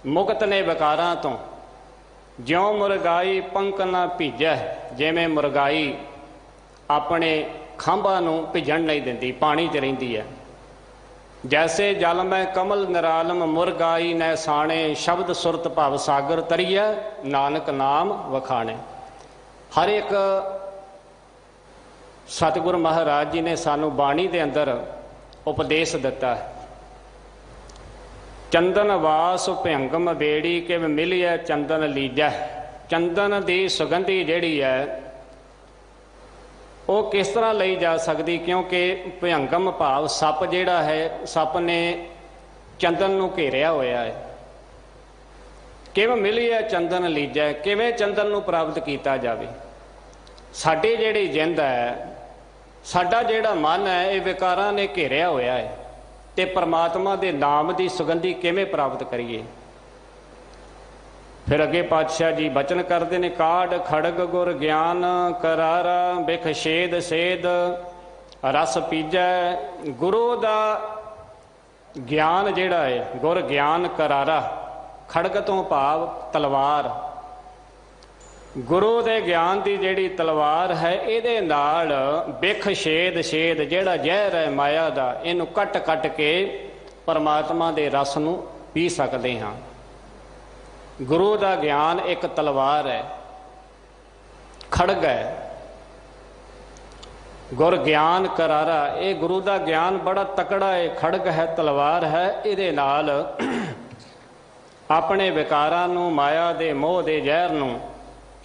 मुक्त ने विकारां तो। ज्यों मुरगाई पंख ना भीजै। जिवें मुरगाई अपने खंभां नूं भिजण नहीं दिंदी, पानी च रहिंदी है। जैसे जल में कमल निरालम मुरगाई न साणे, शब्द सुरत भव सागर तरिए नानक नाम वखाणे। हर एक सतगुरु महाराज जी ने सानू बाणी के अंदर उपदेश दिता है। चंदन वास भयंगम बेड़ी कि मिलिए चंदन लीजा। चंदन की सुगंधी जिहड़ी है वो किस तरह ली जा सकती, क्योंकि भयंगम भाव सप जिहड़ा है, सप ने चंदन नूं घेरिया होया है। किवें मिलिए चंदन लीजा, किवें चंदन नूं प्राप्त किया जाए। साडी जिहड़ी जिंद है, साडा जिहड़ा मन है, ये विकारां ने घेरिया होया है, ते परमात्मा दे नाम की सुगंधी किवें प्राप्त करिए। फिर अगे पातशाह जी बचन करते ने, काढ़ खड़ग गुर ज्ञान करारा, बिख छेद सेद रस पीजै। गुरु दा ज्ञान जिहड़ा है, गुर ज्ञान करारा, खड़ग तो भाव तलवार। गुरु दे ज्ञान की जिहड़ी तलवार है, इहदे नाल बिख छेद छेद जिहड़ा जहर है माया दा, इहनूं कट कट के परमात्मा दे रस नूं पी सकते हाँ। गुरु का ज्ञान एक तलवार है, खड़ग है। गुर ज्ञान करारा, ये गुरु का ज्ञान बड़ा तकड़ा है, खड़ग है, तलवार है। इहदे नाल अपने विकारां नूं, माया दे मोह दे जहर नूं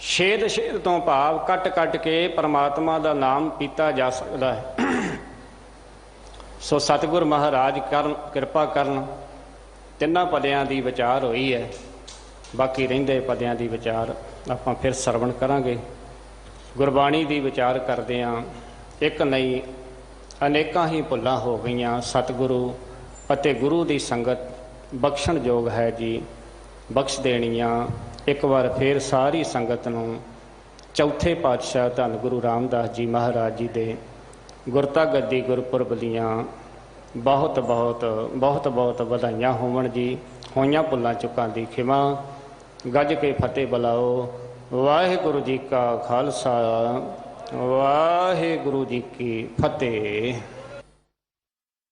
छेद छेद तो भाव कट कट के परमात्मा का नाम पीता जा सकता है। सो सतगुर महाराज करन कृपा करन, तिन्हां पदियां दी विचार होई है। बाकी रहिंदे पदियां दी विचार आपां फिर सरवण करांगे। गुरबाणी दी विचार करदिआं एक नहीं अनेकां ही भुल्लां हो गईयां। सतगुरु अते गुरु दी संगत बख्शण योग है जी, बख्श देणियां। एक बार फिर सारी संगत नूं चौथे पातशाह धन गुरु रामदास जी महाराज जी दे गुरता गद्दी गुरपुरब दीआं बहुत बहुत बहुत बहुत वधाइयां होवण जी। होइयां भुल्लां चुकां दी खिमा। गज के फतेह बुलाओ। वाहिगुरु जी का खालसा, वाहिगुरु जी की फतेह।